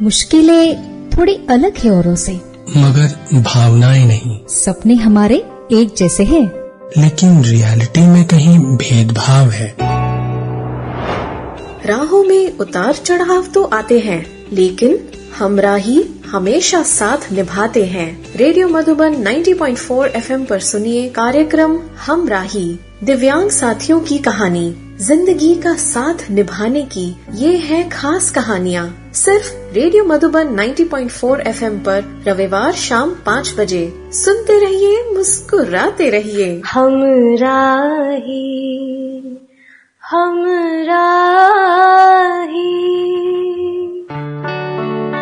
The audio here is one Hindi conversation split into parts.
मुश्किलें थोड़ी अलग है औरों से, मगर भावनाएं नहीं। सपने हमारे एक जैसे हैं, लेकिन रियलिटी में कहीं भेदभाव है। राहों में उतार चढ़ाव तो आते हैं, लेकिन हमराही हमेशा साथ निभाते हैं। रेडियो मधुबन 90.4 FM पर सुनिए कार्यक्रम हमराही, दिव्यांग साथियों की कहानी, जिंदगी का साथ निभाने की ये है खास कहानियाँ। सिर्फ रेडियो मधुबन 90.4 FM पर रविवार शाम 5 बजे सुनते रहिए, मुस्कुराते रहिए। हमराही हमराही।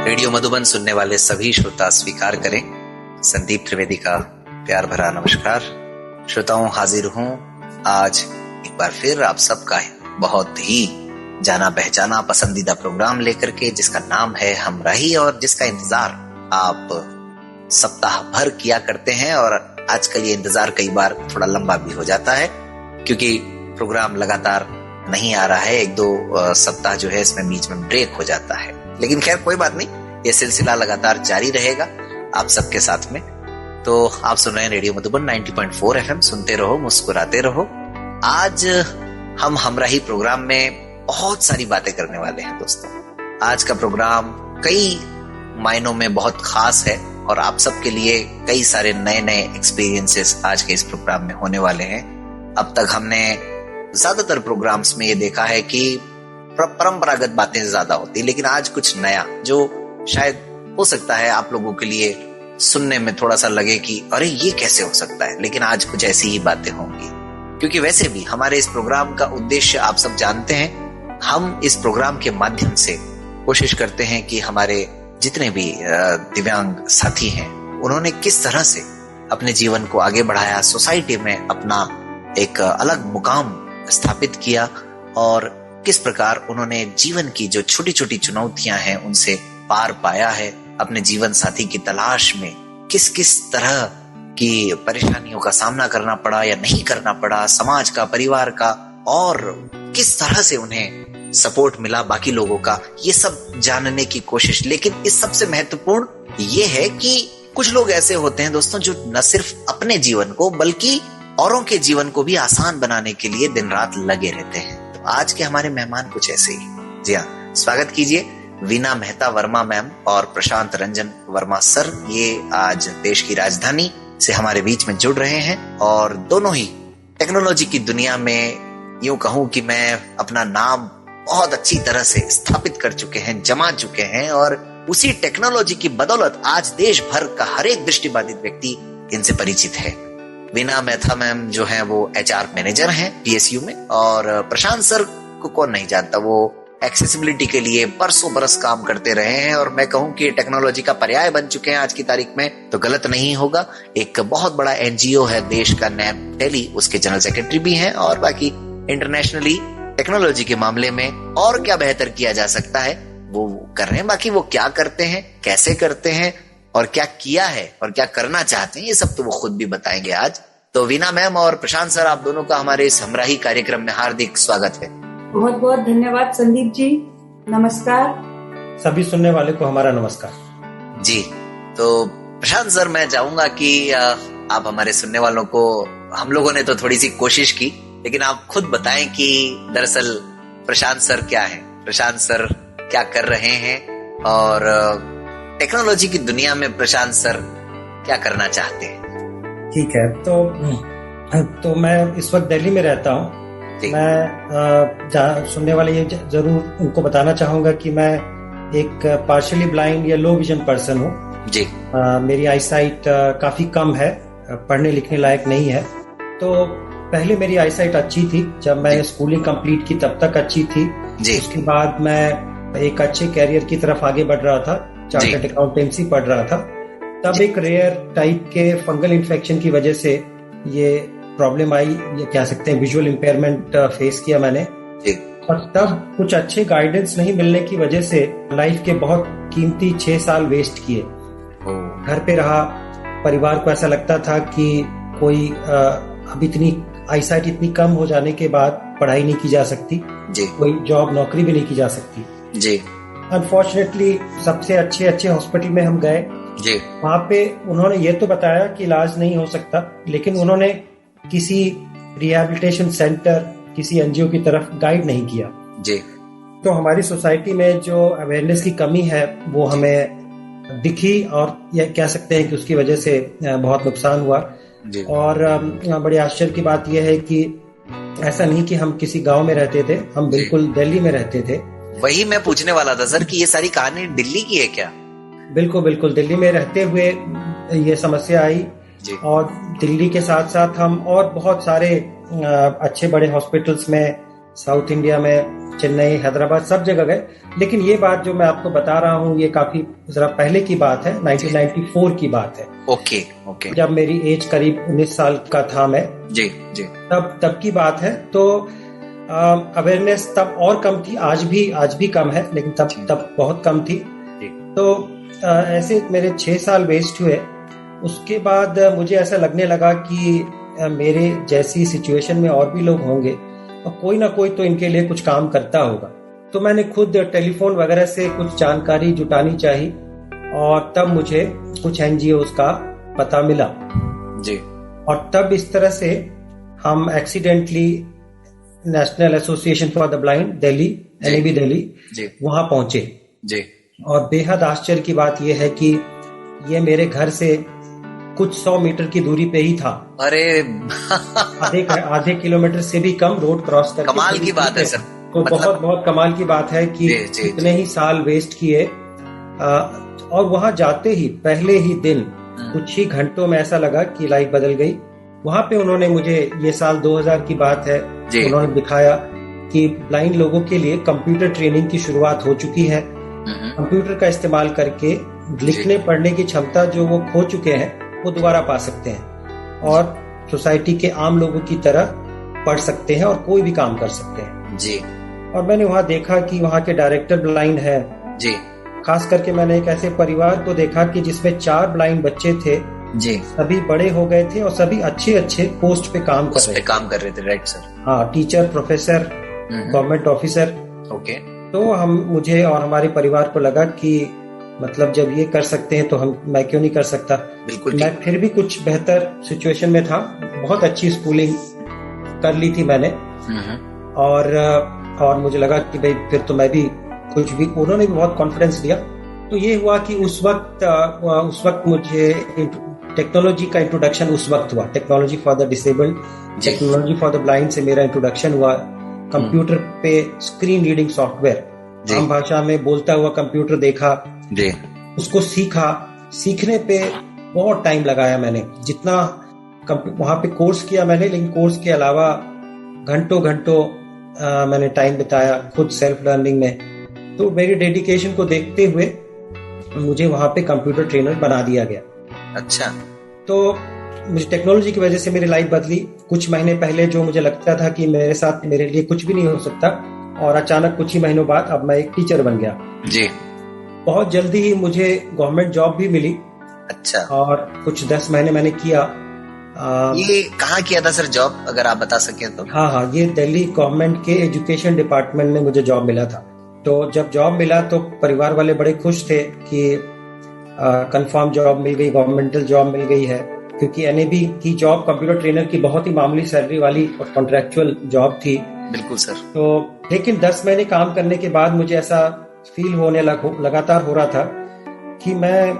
रेडियो मधुबन सुनने वाले सभी श्रोता स्वीकार करें संदीप त्रिवेदी का प्यार भरा नमस्कार। श्रोताओं, हाजिर हूँ आज एक बार फिर आप सबका बहुत ही जाना पहचाना पसंदीदा प्रोग्राम लेकर के, जिसका नाम है हमराही और जिसका इंतजार आप सप्ताह भर किया करते हैं। और आजकल ये इंतजार कई बार थोड़ा लंबा भी हो जाता है, क्योंकि प्रोग्राम लगातार नहीं आ रहा है। 1-2 सप्ताह जो है इसमें बीच में ब्रेक हो जाता है, लेकिन खैर कोई बात नहीं, ये सिलसिला लगातार जारी रहेगा आप सबके साथ में। तो आप सुन रहे हैं रेडियो मधुबन 90.4 FM, सुनते रहो, मुस्कुराते रहो। आज हम हमराही प्रोग्राम में बहुत सारी बातें करने वाले हैं दोस्तों। आज का प्रोग्राम कई मायनों में बहुत खास है और आप सबके लिए कई सारे नए नए एक्सपीरियंसेस आज के इस प्रोग्राम में होने वाले हैं। अब तक हमने ज्यादातर प्रोग्राम्स में ये देखा है कि परंपरागत बातें ज्यादा होती, लेकिन आज कुछ नया जो शायद हो सकता है आप लोगों के लिए सुनने में थोड़ा सा लगे कि अरे ये कैसे हो सकता है, लेकिन आज कुछ ऐसी ही बातें होंगी। क्योंकि वैसे भी हमारे इस प्रोग्राम का उद्देश्य आप सब जानते हैं। हम इस प्रोग्राम के माध्यम से कोशिश करते हैं कि हमारे जितने भी दिव्यांग साथी हैं, उन्होंने किस तरह से अपने जीवन को आगे बढ़ाया, सोसाइटी में अपना एक अलग मुकाम स्थापित किया और किस प्रकार उन्होंने जीवन की जो छोटी छोटी चुनौतियां हैं उनसे पार पाया है। अपने जीवन साथी की तलाश में किस किस तरह की परेशानियों का सामना करना पड़ा या नहीं करना पड़ा, समाज का, परिवार का, और किस तरह से उन्हें सपोर्ट मिला बाकी लोगों का, ये सब जानने की कोशिश। लेकिन इस सबसे महत्वपूर्ण ये है कि कुछ लोग ऐसे होते हैं दोस्तों जो न सिर्फ अपने जीवन को बल्कि औरों के जीवन को भी आसान बनाने के लिए दिन रात लगे रहते हैं। तो आज के हमारे मेहमान कुछ ऐसे ही। जी हाँ, स्वागत कीजिए वीना मेहता वर्मा मैम और प्रशांत रंजन वर्मा सर। ये आज देश की राजधानी से हमारे बीच में जुड़ रहे हैं और दोनों ही टेक्नोलॉजी की दुनिया में यूं कहूं कि मैं अपना नाम बहुत अच्छी तरह से स्थापित कर चुके हैं, जमा चुके हैं, और उसी टेक्नोलॉजी की बदौलत आज देश भर का हर एक दृष्टिबाधित व्यक्ति इनसे परिचित है। वीना मेहता मैम जो है वो HR मैनेजर हैं PSU में, और प्रशांत सर को कौन नहीं जानता, वो एक्सेसिबिलिटी के लिए बरसों बरस काम करते रहे हैं और मैं कहूं कि टेक्नोलॉजी का पर्याय बन चुके हैं आज की तारीख में, तो गलत नहीं होगा। एक बहुत बड़ा NGO है देश का NAP टेली, उसके जनरल सेक्रेटरी भी हैं, और बाकी इंटरनेशनली टेक्नोलॉजी के मामले में और क्या बेहतर किया जा सकता है वो कर रहे हैं। बाकी वो क्या करते हैं, कैसे करते हैं और क्या किया है और क्या करना चाहते हैं, ये सब तो वो खुद भी बताएंगे आज। तो वीना मैम और प्रशांत सर, आप दोनों का हमारे इस हमराही कार्यक्रम में हार्दिक स्वागत है। बहुत बहुत धन्यवाद संदीप जी, नमस्कार। सभी सुनने वाले को हमारा नमस्कार जी। तो प्रशांत सर, मैं चाहूंगा कि आप हमारे सुनने वालों को, हम लोगों ने तो थोड़ी सी कोशिश की, लेकिन आप खुद बताएं कि दरअसल प्रशांत सर क्या है, प्रशांत सर क्या कर रहे हैं और टेक्नोलॉजी की दुनिया में प्रशांत सर क्या करना चाहते हैं। ठीक है, तो मैं इस वक्त दिल्ली में रहता हूँ। मैं सुनने वाले ये जरूर उनको बताना चाहूंगा कि मैं एक पार्शियली ब्लाइंड या लो विजन पर्सन हूँ जी। मेरी आई साइट काफी कम है, पढ़ने लिखने लायक नहीं है। तो पहले मेरी आई साइट अच्छी थी, जब मैंने स्कूलिंग कंप्लीट की तब तक अच्छी थी जी। उसके बाद मैं एक अच्छे कैरियर की तरफ आगे बढ़ रहा था, चार्टर्ड अकाउंटेंसी पढ़ रहा था। तब एक रेयर टाइप के फंगल इन्फेक्शन की वजह से ये प्रॉब्लम आई, ये कह सकते हैं विजुअल इम्पेयरमेंट फेस किया मैंने। और तब कुछ अच्छे गाइडेंस नहीं मिलने की वजह से लाइफ के बहुत कीमती 6 साल वेस्ट किए। घर पे रहा, परिवार को ऐसा लगता था कि कोई अब इतनी आईसाइट इतनी कम हो जाने के बाद पढ़ाई नहीं की जा सकती जी। कोई जॉब नौकरी भी नहीं की जा सकती जी। अनफॉर्चुनेटली सबसे अच्छे हॉस्पिटल में हम गए जी। वहाँ पे उन्होंने ये तो बताया कि इलाज नहीं हो सकता, लेकिन उन्होंने किसी रिहैबिलिटेशन सेंटर, किसी एनजीओ की तरफ गाइड नहीं किया जी। तो हमारी सोसाइटी में जो अवेयरनेस की कमी है वो हमें दिखी, और यह कह सकते हैं कि उसकी वजह से बहुत नुकसान हुआ जी। और बड़ी आश्चर्य की बात यह है कि ऐसा नहीं कि हम किसी गांव में रहते थे, हम बिल्कुल दिल्ली में रहते थे। वही मैं पूछने वाला था सर कि ये सारी कहानी दिल्ली की है क्या? बिल्कुल दिल्ली में रहते हुए ये समस्या आई जी। और दिल्ली के साथ साथ हम और बहुत सारे अच्छे बड़े हॉस्पिटल्स में, साउथ इंडिया में, चेन्नई, हैदराबाद, सब जगह गए। लेकिन ये बात जो मैं आपको बता रहा हूँ ये काफी जरा पहले की बात है, 1994 की बात है। ओके। जब जब मेरी एज करीब 19 साल का था मैं, जी, तब की बात है। तो अवेयरनेस तब और कम थी, आज भी कम है, लेकिन तब बहुत कम थी। तो ऐसे मेरे 6 साल वेस्ट हुए। उसके बाद मुझे ऐसा लगने लगा कि मेरे जैसी सिचुएशन में और भी लोग होंगे और कोई ना कोई तो इनके लिए कुछ काम करता होगा। तो मैंने खुद टेलीफोन वगैरह से कुछ जानकारी जुटानी चाहिए और तब मुझे कुछ एनजीओज का पता मिला जी। और तब इस तरह से हम accidentally national association for the blind Delhi, NAB Delhi, वहां पहुंचे जी। और बेहद आश्चर्य की बात यह है कि ये मेरे घर से कुछ 100 मीटर की दूरी पे ही था। अरे आधे किलोमीटर से भी कम रोड क्रॉस करके। कमाल की बात है सर। तो मतलब बहुत कमाल की बात है कि इतने ही साल वेस्ट किए और वहां जाते ही पहले ही दिन कुछ ही घंटों में ऐसा लगा कि लाइफ बदल गई। वहां पे उन्होंने मुझे, ये साल 2000 की बात है, उन्होंने दिखाया कि ब्लाइंड लोगों के लिए कंप्यूटर ट्रेनिंग की शुरुआत हो चुकी है। कंप्यूटर का इस्तेमाल करके लिखने पढ़ने की क्षमता जो वो खो चुके हैं वो दोबारा पा सकते हैं और सोसाइटी के आम लोगों की तरह पढ़ सकते हैं और कोई भी काम कर सकते हैं जी। और मैंने वहाँ देखा कि वहाँ के डायरेक्टर ब्लाइंड है जी। खास करके मैंने एक ऐसे परिवार को देखा कि जिसमें 4 ब्लाइंड बच्चे थे जी। सभी बड़े हो गए थे और सभी अच्छे पोस्ट पे काम कर रहे थे। Right sir. हाँ, teacher, professor, government officer. Okay. तो मुझे और हमारे परिवार को लगा कि मतलब जब ये कर सकते हैं तो मैं क्यों नहीं कर सकता। बिल्कुल। मैं फिर भी कुछ बेहतर सिचुएशन में था, बहुत अच्छी स्कूलिंग कर ली थी मैंने और मुझे लगा कि भाई फिर तो मैं भी कुछ भी, उन्होंने भी बहुत कॉन्फिडेंस दिया। तो ये हुआ कि उस वक्त मुझे टेक्नोलॉजी का इंट्रोडक्शन उस वक्त हुआ। Technology for the disabled, technology for the blind से मेरा इंट्रोडक्शन हुआ। कंप्यूटर पे स्क्रीन रीडिंग सॉफ्टवेयर, आम भाषा में बोलता हुआ कंप्यूटर देखा जी। उसको सीखने पे बहुत टाइम लगाया मैंने। जितना वहां पे कोर्स किया मैंने, लेकिन कोर्स के अलावा घंटों मैंने टाइम बिताया खुद सेल्फ लर्निंग में। तो मेरी डेडिकेशन को देखते हुए मुझे वहां पे कंप्यूटर ट्रेनर बना दिया गया। अच्छा। तो मुझे टेक्नोलॉजी की वजह से मेरी लाइफ बदली। कुछ महीने पहले जो मुझे लगता था कि मेरे लिए कुछ भी नहीं हो सकता, और अचानक कुछ ही महीनों बाद अब मैं एक टीचर बन गया जी। बहुत जल्दी ही मुझे गवर्नमेंट जॉब भी मिली। अच्छा। और कुछ 10 महीने मैंने किया। ये कहाँ किया था सर जॉब, अगर आप बता सकें तो? हाँ, ये दिल्ली गवर्नमेंट के एजुकेशन डिपार्टमेंट में मुझे जॉब मिला था। तो जब जॉब मिला तो परिवार वाले बड़े खुश थे कि कंफर्म जॉब मिल गई, गवर्नमेंटल जॉब मिल गई है, क्योंकि NAB की जॉब कंप्यूटर ट्रेनर की बहुत ही मामूली सैलरी वाली और कॉन्ट्रेक्चुअल जॉब थी। बिल्कुल सर। तो लेकिन 10 महीने काम करने के बाद मुझे ऐसा फील होने लगातार हो रहा था कि मैं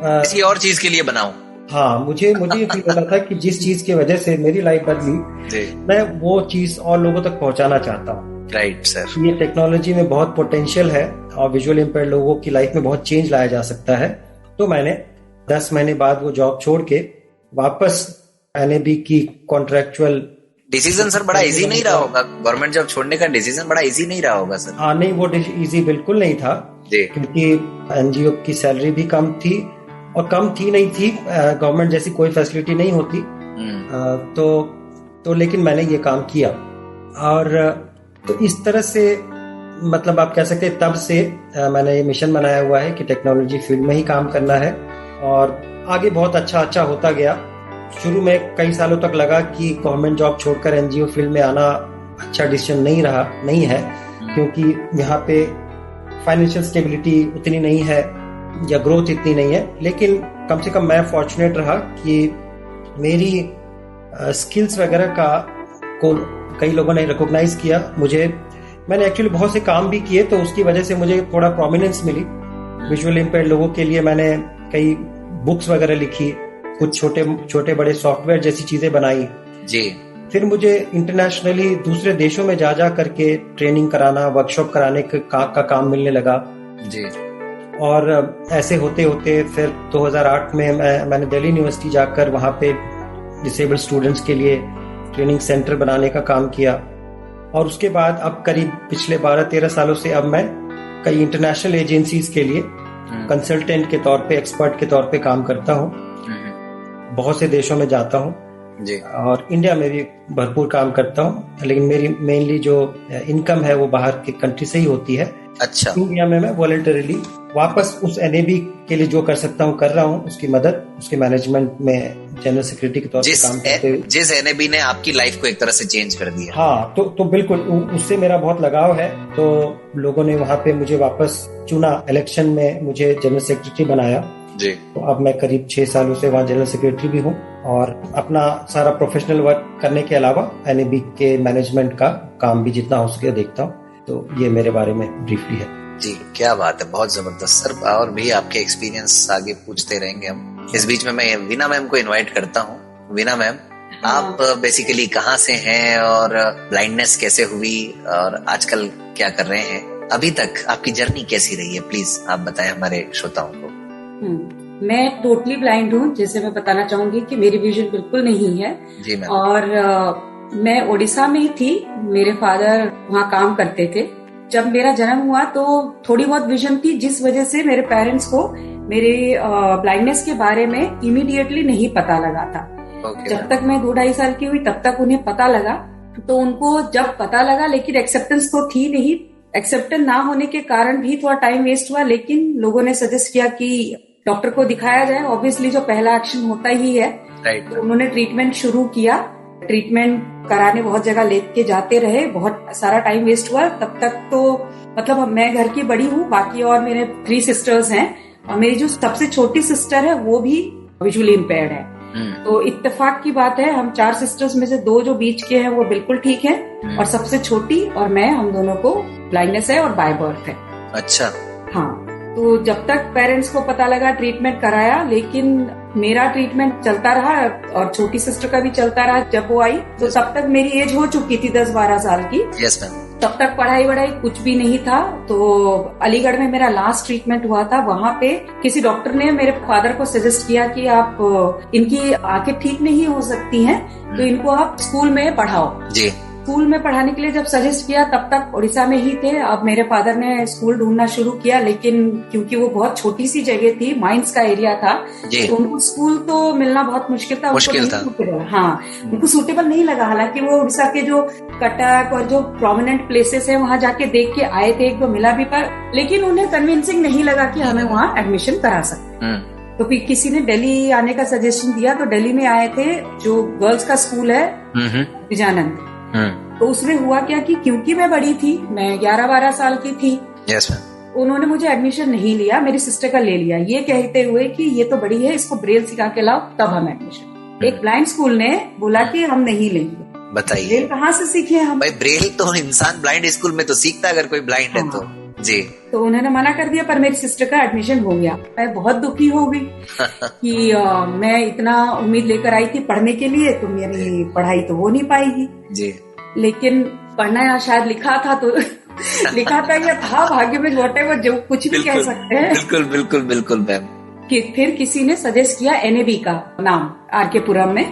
किसी और चीज के लिए बनाऊं। हाँ, मुझे ये फील होता था कि जिस चीज की वजह से मेरी लाइफ बदली मैं वो चीज और लोगों तक पहुंचाना चाहता हूँ। Right sir. ये टेक्नोलॉजी में बहुत पोटेंशियल है और विजुअल इम्पेयर्ड लोगों की लाइफ में बहुत चेंज लाया जा सकता है। तो मैंने 10 महीने बाद वो जॉब छोड़ के वापस NAB की कॉन्ट्रेक्चुअल। डिसीजन सर बड़ा इजी नहीं रहा होगा, गवर्नमेंट जॉब छोड़ने का डिसीजन बड़ा इजी नहीं रहा होगा सर? हाँ नहीं, वो इजी बिल्कुल नहीं था क्योंकि NGO की सैलरी भी कम थी और कम थी नहीं थी, गवर्नमेंट जैसी कोई फैसिलिटी नहीं होती। तो लेकिन मैंने ये काम किया और तो इस तरह से मतलब आप कह सकते हैं तब से मैंने ये मिशन बनाया हुआ है कि टेक्नोलॉजी फील्ड में ही काम करना है और आगे बहुत अच्छा होता गया। शुरू में कई सालों तक लगा कि गवर्नमेंट जॉब छोड़कर NGO फील्ड में आना अच्छा डिसीजन नहीं है, क्योंकि यहाँ पे फाइनेंशियल स्टेबिलिटी उतनी नहीं है या ग्रोथ इतनी नहीं है, लेकिन कम से कम मैं फॉर्चुनेट रहा कि मेरी स्किल्स वगैरह को कई लोगों ने रिकॉग्नाइज किया मुझे। मैंने एक्चुअली बहुत से काम भी किए, तो उसकी वजह से मुझे थोड़ा प्रोमिनेंस मिली। विजुअल इम्पेयर्ड लोगों के लिए मैंने कई बुक्स वगैरह लिखी, कुछ छोटे बड़े सॉफ्टवेयर जैसी चीजें बनाई जी। फिर मुझे इंटरनेशनली दूसरे देशों में जा करके ट्रेनिंग कराना, वर्कशॉप कराने का काम मिलने लगा जी। और ऐसे होते होते फिर 2008 में मैंने दिल्ली यूनिवर्सिटी जाकर वहाँ पे डिसेबल्ड स्टूडेंट्स के लिए ट्रेनिंग सेंटर बनाने का काम किया। और उसके बाद अब करीब पिछले 12-13 सालों से अब मैं कई इंटरनेशनल एजेंसीज के लिए कंसल्टेंट के तौर पे, एक्सपर्ट के तौर पे काम करता हूँ। बहुत से देशों में जाता हूँ और इंडिया में भी भरपूर काम करता हूँ, लेकिन मेरी मेनली जो इनकम है वो बाहर के कंट्री से ही होती है। अच्छा। इंडिया में मैं वॉलंटरीली वापस उस एनएबी के लिए जो कर सकता हूँ कर रहा हूँ, उसकी मदद, उसके मैनेजमेंट में जनरल सेक्रेटरी के तौर पर काम करते हुए। जिस एनएबी ने आपकी लाइफ को एक तरह से चेंज कर दिया। हाँ, तो बिल्कुल उससे मेरा बहुत लगाव है। तो लोगों ने वहाँ पे मुझे वापस चुना, इलेक्शन में मुझे जनरल सेक्रेटरी बनाया जी। तो अब मैं करीब 6 सालों से वहाँ जनरल सेक्रेटरी भी हूँ और अपना सारा प्रोफेशनल वर्क करने के अलावा एनएबी के मैनेजमेंट का काम भी जितना हो सके देखता हूँ। तो ये मेरे बारे में ब्रीफली है जी। क्या बात है, बहुत जबरदस्त सर। और भी आपके एक्सपीरियंस आगे पूछते रहेंगे हम। इस बीच में मैं वीना मैम को इनवाइट करता हूँ। वीना मैम, आप बेसिकली कहाँ से हैं और ब्लाइंडनेस कैसे हुई और आजकल क्या कर रहे हैं? अभी तक आपकी जर्नी कैसी रही है, प्लीज आप बताएं हमारे श्रोताओं को। मैं टोटली ब्लाइंड हूँ, जैसे मैं बताना चाहूंगी कि मेरी विजन बिल्कुल नहीं है जी मैम। और मैं ओडिशा में ही थी, मेरे फादर वहाँ काम करते थे। जब मेरा जन्म हुआ तो थोड़ी बहुत विजन थी, जिस वजह से मेरे पेरेंट्स को मेरे ब्लाइंडनेस के बारे में इमीडिएटली नहीं पता लगा था। जब तक मैं 2-2.5 साल की हुई तब तक उन्हें पता लगा। तो उनको जब पता लगा, लेकिन एक्सेप्टेंस तो थी नहीं। एक्सेप्टेंस ना होने के कारण भी थोड़ा टाइम वेस्ट हुआ, लेकिन लोगों ने सजेस्ट किया कि डॉक्टर को दिखाया जाए। ऑब्वियसली जो पहला एक्शन होता ही है। तो उन्होंने ट्रीटमेंट शुरू किया। ट्रीटमेंट कराने बहुत जगह लेके जाते रहे, बहुत सारा टाइम वेस्ट हुआ। तब तक तो मतलब मैं घर की बड़ी हूँ, बाकी और मेरे 3 सिस्टर्स हैं और मेरी जो सबसे छोटी सिस्टर है वो भी विजुअली इम्पेयर्ड है। तो इत्तेफाक की बात है, हम 4 सिस्टर्स में से 2 जो बीच के हैं वो बिल्कुल ठीक है और सबसे छोटी और मैं, हम दोनों को ब्लाइंडनेस है और बाय बर्थ है। अच्छा। हाँ, तो जब तक पेरेंट्स को पता लगा ट्रीटमेंट कराया, लेकिन मेरा ट्रीटमेंट चलता रहा और छोटी सिस्टर का भी चलता रहा। जब वो आई तो तब तक मेरी एज हो चुकी थी 10-12 साल की। Yes ma'am. तब तक पढ़ाई वढ़ाई कुछ भी नहीं था। तो अलीगढ़ में मेरा लास्ट ट्रीटमेंट हुआ था। वहाँ पे किसी डॉक्टर ने मेरे फादर को सजेस्ट किया कि आप इनकी आंखें ठीक नहीं हो सकती हैं, तो इनको आप स्कूल में पढ़ाओ जी। स्कूल में पढ़ाने के लिए जब सजेस्ट किया तब तक उड़ीसा में ही थे। अब मेरे फादर ने स्कूल ढूंढना शुरू किया, लेकिन क्योंकि वो बहुत छोटी सी जगह थी, माइंस का एरिया था, तो उनको स्कूल तो मिलना बहुत मुश्किल था। हाँ, उनको सूटेबल नहीं लगा। हालांकि वो उड़ीसा के जो कटक और जो प्रोमिनेंट प्लेसेस है वहाँ जाके देख के आए थे, 1-2 मिला भी, पर लेकिन उन्हें कन्विंसिंग नहीं लगा कि हमें वहाँ एडमिशन करा सकते। तो फिर किसी ने दिल्ली आने का सजेशन दिया, तो दिल्ली में आए थे जो गर्ल्स का स्कूल है विजयानंद। तो उसमें हुआ क्या कि क्योंकि मैं बड़ी थी, मैं 11-12 साल की थी, उन्होंने मुझे एडमिशन नहीं लिया, मेरी सिस्टर का ले लिया, ये कहते हुए कि ये तो बड़ी है, इसको ब्रेल सिखा के लाओ तब हम एडमिशन। एक ब्लाइंड स्कूल ने बोला कि हम नहीं लेंगे। बताइए, ब्रेल कहाँ से सीखे हम? भाई ब्रेल तो इंसान ब्लाइंड स्कूल में तो सीखता है, अगर कोई ब्लाइंड है तो जी। तो उन्होंने मना कर दिया, पर मेरी सिस्टर का एडमिशन हो गया। मैं बहुत दुखी हो गई कि मैं इतना उम्मीद लेकर आई थी पढ़ने के लिए, तो मेरी पढ़ाई तो हो नहीं पाएगी जी। लेकिन पढ़ना शायद लिखा था तो लिखा था या था भाग्य में, व्हाटएवर, जो कुछ भी कह सकते हैं। बिल्कुल बिल्कुल बिल्कुल मैम। कि फिर किसी ने सजेस्ट किया एनएबी का नाम आरके पुरम में।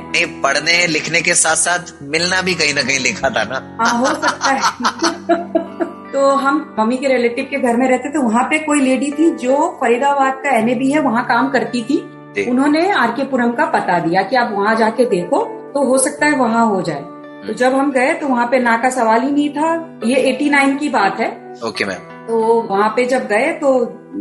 पढ़ने लिखने के साथ साथ मिलना भी कहीं ना कहीं लिखा था ना। हाँ, हो सकता है। तो हम मम्मी के रिलेटिव के घर में रहते थे, वहाँ पे कोई लेडी थी जो फरीदाबाद का एनएबी है वहाँ काम करती थी। उन्होंने आरके पुरम का पता दिया कि आप वहाँ जाके देखो, तो हो सकता है वहाँ हो जाए। तो जब हम गए तो वहाँ पे ना का सवाल ही नहीं था। ये 89 की बात है। Okay ma'am. तो वहाँ पे जब गए तो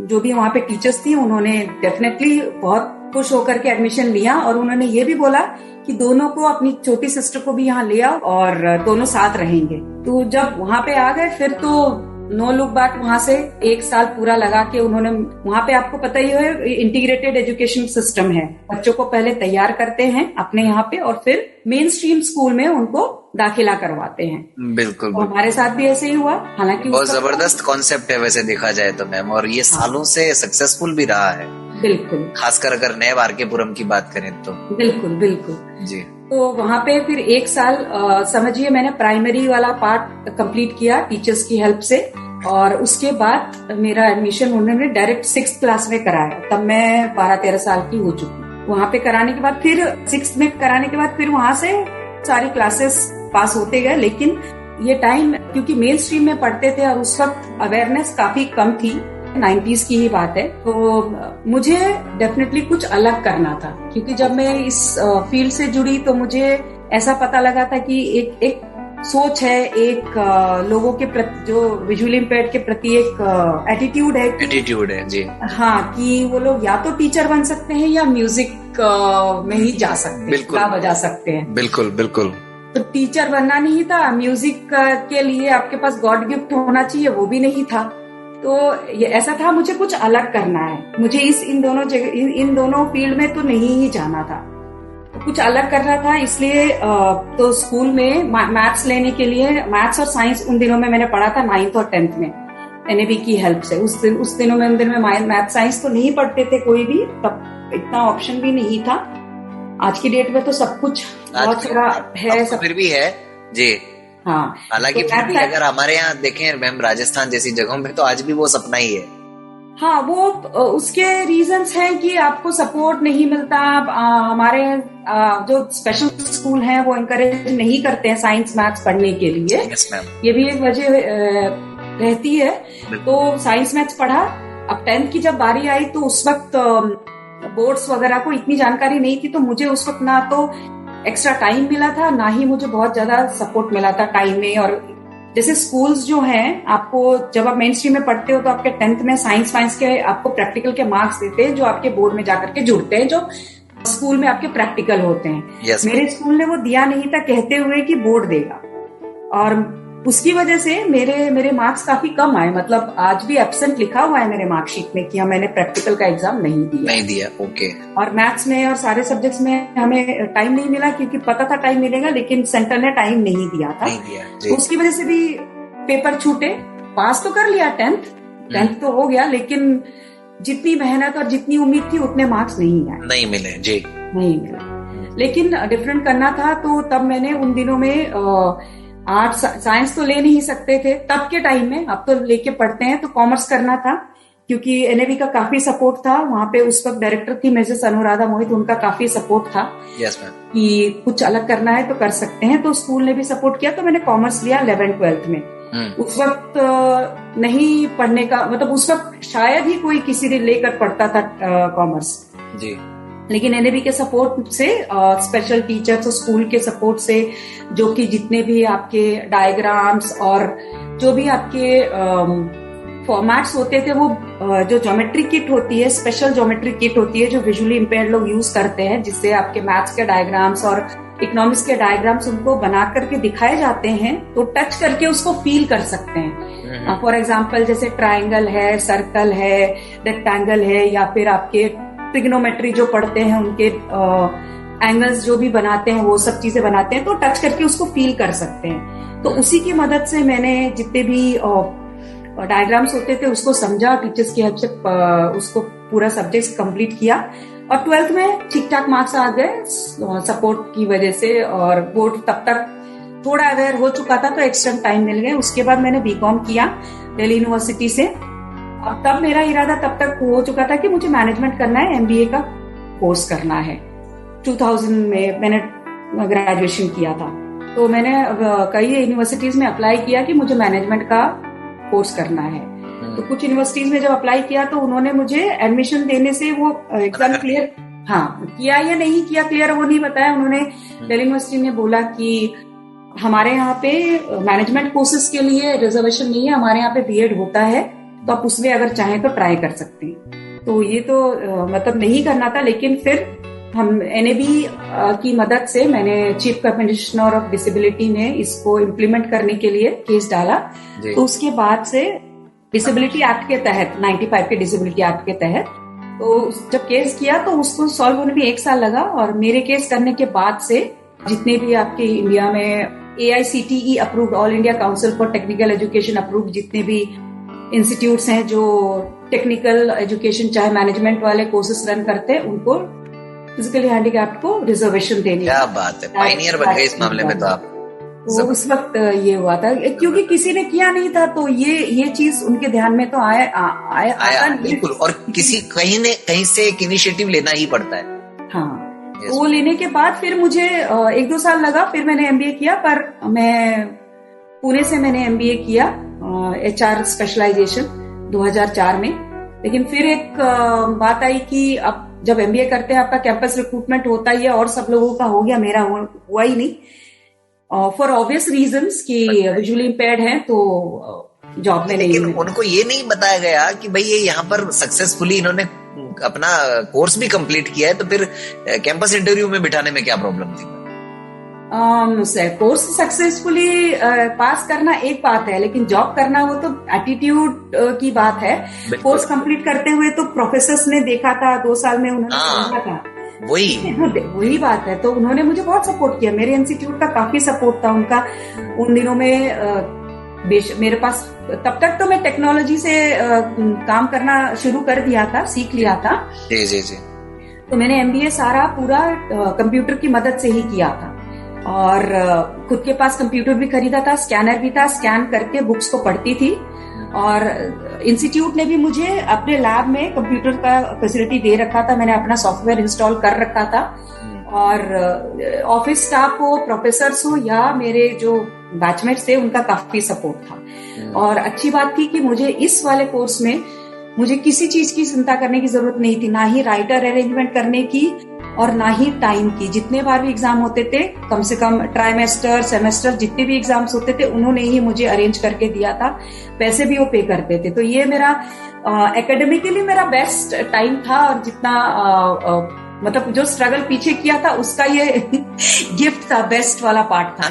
जो भी वहाँ पे टीचर्स थी उन्होंने डेफिनेटली बहुत खुश होकर के एडमिशन लिया, और उन्होंने ये भी बोला कि दोनों को, अपनी छोटी सिस्टर को भी यहाँ ले आओ और दोनों साथ रहेंगे। तो जब वहाँ पे आ गए फिर तो नो लुक बैक वहां से 1 साल पूरा लगा के उन्होंने, वहां पे आपको पता ही है इंटीग्रेटेड एजुकेशन सिस्टम है, बच्चों को पहले तैयार करते हैं अपने यहाँ पे और फिर मेन स्ट्रीम स्कूल में उनको दाखिला करवाते हैं। बिल्कुल, तो हमारे साथ भी ऐसे ही हुआ। हालांकि बहुत जबरदस्त कॉन्सेप्ट है वैसे देखा जाए तो मैम, और ये सालों से सक्सेसफुल भी रहा है। बिल्कुल, खासकर अगर नैब आरकेपुरम की बात करें तो। बिल्कुल बिल्कुल जी। तो वहां पे फिर 1 साल समझिए मैंने प्राइमरी वाला पार्ट कंप्लीट किया टीचर्स की हेल्प से, और उसके बाद मेरा एडमिशन उन्होंने डायरेक्ट 6th क्लास में कराया। तब मैं 12-13 साल की हो चुकी। वहां पे कराने के बाद फिर 6th में कराने के बाद फिर वहां से सारी क्लासेस पास होते गए। लेकिन ये टाइम क्योंकि मेन स्ट्रीम में पढ़ते थे और उस वक्त अवेयरनेस काफी कम थी, 90s की ही बात है, तो मुझे डेफिनेटली कुछ अलग करना था। क्योंकि जब मैं इस फील्ड से जुड़ी तो मुझे ऐसा पता लगा था कि एक सोच है, एक लोगों के प्रति, जो विजुअली इम्पेयर्ड के प्रति एक एटीट्यूड है जी। हाँ, कि वो लोग या तो टीचर बन सकते हैं या म्यूजिक में ही जा सकते हैं, गा बजा सकते हैं। बिल्कुल बिल्कुल। तो टीचर बनना नहीं था, म्यूजिक के लिए आपके पास गॉड गिफ्ट होना चाहिए, वो भी नहीं था। तो ये ऐसा था मुझे कुछ अलग करना है, मुझे इन दोनों फील्ड में तो नहीं ही जाना था, तो कुछ अलग करना था। इसलिए तो स्कूल में मैथ्स लेने के लिए, मैथ्स और साइंस उन दिनों में मैंने पढ़ा था 9th और 10th में एनएबी की हेल्प से। उन दिनों में मैथ साइंस तो नहीं पढ़ते थे कोई भी, तब इतना ऑप्शन भी नहीं था। आज की डेट में तो सब कुछ बहुत सारा है, सब फिर भी है जी। हाँ, हालांकि तो फिर भी अगर हमारे यहाँ देखें मैम, राजस्थान जैसी जगहों में तो आज भी वो सपना ही है। हाँ, वो उसके रीजंस हैं कि आपको सपोर्ट नहीं मिलता। हमारे जो स्पेशल स्कूल हैं वो एनकरेज नहीं करते हैं साइंस मैथ्स पढ़ने के लिए। Yes ma'am. ये भी एक वजह रहती है। तो साइंस मैथ्स पढ़ा। अब 10th की जब बारी आई तो उस वक्त बोर्ड्स वगैरह को इतनी जानकारी नहीं थी, तो मुझे उस वक्त ना तो एक्स्ट्रा टाइम मिला था, ना ही मुझे बहुत ज्यादा सपोर्ट मिला था टाइम में। और जैसे स्कूल्स जो हैं, आपको जब आप मेन स्ट्रीम में पढ़ते हो तो आपके 10th में साइंस के आपको प्रैक्टिकल के मार्क्स देते हैं, जो आपके बोर्ड में जाकर के जुड़ते हैं, जो स्कूल में आपके प्रैक्टिकल होते हैं। yes, मेरे स्कूल ने वो दिया नहीं था, कहते हुए कि बोर्ड देगा, और उसकी वजह से मेरे मार्क्स काफी कम आए। मतलब आज भी एब्सेंट लिखा हुआ है मेरे मार्कशीट में कि मैंने प्रैक्टिकल का एग्जाम नहीं दिया। ओके। और मैथ्स में और सारे सब्जेक्ट्स में हमें टाइम नहीं मिला, क्योंकि पता था टाइम मिलेगा, लेकिन सेंटर ने टाइम नहीं दिया था। तो उसकी वजह से भी पेपर छूटे। पास तो कर लिया 10th तो हो गया, लेकिन जितनी मेहनत और जितनी उम्मीद थी उतने मार्क्स नहीं मिले जी। नहीं मिले। लेकिन डिफरेंट करना था, तो तब मैंने उन दिनों में आर्ट्स साइंस तो ले नहीं सकते थे तब के टाइम में, अब तो लेके पढ़ते हैं, तो कॉमर्स करना था, क्योंकि एनएबी का काफी सपोर्ट था। वहां पे उस वक्त डायरेक्टर थी मिसेस अनुराधा मोहित, उनका काफी सपोर्ट था। Yes ma'am. कि कुछ अलग करना है तो कर सकते हैं, तो स्कूल ने भी सपोर्ट किया। तो मैंने कॉमर्स लिया 11th-12th में। उस वक्त नहीं पढ़ने का मतलब, उस वक्त शायद ही कोई किसी ने लेकर पढ़ता था कॉमर्स जी। लेकिन एनएबी के सपोर्ट से, स्पेशल टीचर्स और स्कूल के सपोर्ट से, जो कि जितने भी आपके डायग्राम्स और जो भी आपके फॉर्मेट्स होते थे, वो जो ज्योमेट्री किट होती है, स्पेशल ज्योमेट्री किट होती है, जो विजुअली इम्पेयर्ड लोग यूज करते हैं, जिससे आपके मैथ्स के डायग्राम्स और इकोनॉमिक्स के डायग्राम्स उनको बना करके दिखाए जाते हैं, तो टच करके उसको फील कर सकते हैं। फॉर एग्जाम्पल जैसे ट्राइंगल है, सर्कल है, रेक्टेंगल है, या फिर आपके ट्रिग्नोमेट्री जो पढ़ते हैं उनके एंगल्स जो भी बनाते हैं, वो सब चीजें बनाते हैं, तो टच करके उसको फील कर सकते हैं। तो उसी की मदद से मैंने जितने भी डायग्राम्स होते थे उसको समझा, टीचर्स की हेल्प से उसको पूरा सब्जेक्ट कंप्लीट किया। और 12th में ठीक ठाक मार्क्स आ गए सपोर्ट की वजह से, और बोर्ड तब तक थोड़ा अवेयर हो चुका था, तो एक्स्ट्रा टाइम मिल गया। उसके बाद मैंने बीकॉम किया दिल्ली यूनिवर्सिटी से। अब तब मेरा इरादा तब तक हो चुका था कि मुझे मैनेजमेंट करना है, एमबीए का कोर्स करना है। 2000 में मैंने ग्रेजुएशन किया था, तो मैंने कई यूनिवर्सिटीज में अप्लाई किया कि मुझे मैनेजमेंट का कोर्स करना है। तो कुछ यूनिवर्सिटीज में जब अप्लाई किया तो उन्होंने मुझे एडमिशन देने से वो एग्जाम क्लियर किया या नहीं किया, क्लियर वो नहीं बताया। उन्होंने दिल्ली यूनिवर्सिटी ने बोला कि हमारे यहाँ पे मैनेजमेंट कोर्सेज के लिए रिजर्वेशन नहीं है, हमारे यहाँ पे बीएड होता है, तो आप उसमें अगर चाहें तो ट्राई कर सकते हैं। तो ये तो मतलब नहीं करना था, लेकिन फिर हम NAB की मदद से मैंने चीफ कमिश्नर ऑफ डिसेबिलिटी में इसको इम्प्लीमेंट करने के लिए केस डाला। तो उसके बाद से डिसेबिलिटी एक्ट के तहत 95 के डिसेबिलिटी एक्ट के तहत तो जब केस किया तो उसको सॉल्व होने में 1 साल लगा। और मेरे केस करने के बाद से जितने भी आपके इंडिया में AICTE approved, all India council for technical education approved जितने भी इंस्टीट्यूट्स हैं जो टेक्निकल एजुकेशन चाहे मैनेजमेंट वाले कोर्सेस रन करते हैं, उनको फिजिकली हैंडीकैप्ड को रिजर्वेशन देने। क्या बात है, पायनियर बन गए इस मामले में तो आप। तो उस वक्त ये हुआ था क्योंकि किसी ने किया नहीं था, तो ये चीज उनके ध्यान में तो आया बिल्कुल। और किसी कहीं से एक इनिशिएटिव लेना ही पड़ता है। हाँ, वो लेने के बाद फिर मुझे 1-2 साल लगा, फिर मैंने MBA किया। पर मैं पुणे से मैंने MBA किया HR स्पेशलाइजेशन 2004 में। लेकिन फिर एक बात आई कि अब जब MBA करते हैं आपका कैंपस रिक्रूटमेंट होता ही है, और सब लोगों का हो गया, मेरा हुआ ही नहीं फॉर ऑब्वियस रीजंस कि विजुअली इम्पेयर्ड है तो जॉब में नहीं। लेकिन उनको ये नहीं बताया गया कि भाई ये यहाँ पर सक्सेसफुली इन्होंने अपना कोर्स भी कंप्लीट किया है, तो फिर कैंपस इंटरव्यू में बिठाने में क्या प्रॉब्लम थी? कोर्स सक्सेसफुली पास करना एक बात है, लेकिन जॉब करना वो तो एटीट्यूड की बात है। कोर्स कंप्लीट करते हुए तो प्रोफेसर्स ने देखा था, 2 साल में उन्होंने समझा था, वही बात है। तो उन्होंने मुझे बहुत सपोर्ट किया, मेरे इंस्टीट्यूट का काफी सपोर्ट था उनका उन दिनों में। मेरे पास तब तक तो मैं टेक्नोलॉजी से काम करना शुरू कर दिया था, सीख लिया था। जी। तो मैंने MBA सारा पूरा कंप्यूटर की मदद से ही किया था, और खुद के पास कंप्यूटर भी खरीदा था, स्कैनर भी था, स्कैन करके बुक्स को पढ़ती थी। और इंस्टीट्यूट ने भी मुझे अपने लैब में कंप्यूटर का फैसिलिटी दे रखा था, मैंने अपना सॉफ्टवेयर इंस्टॉल कर रखा था। और ऑफिस स्टाफ हो, प्रोफेसर्स हो या मेरे जो बैचमेट्स थे, उनका काफी सपोर्ट था। और अच्छी बात थी कि मुझे इस वाले कोर्स में मुझे किसी चीज की चिंता करने की जरूरत नहीं थी, ना ही राइटर अरेंजमेंट करने की और ना ही टाइम की। जितने बार भी एग्जाम होते थे, कम से कम ट्राइमेस्टर सेमेस्टर जितने भी एग्जाम्स होते थे, उन्होंने ही मुझे अरेंज करके दिया था, पैसे भी वो पे करते थे। तो ये मेरा एकेडमिकली मेरा बेस्ट टाइम था। और जितना मतलब जो स्ट्रगल पीछे किया था उसका ये गिफ्ट था, बेस्ट वाला पार्ट था।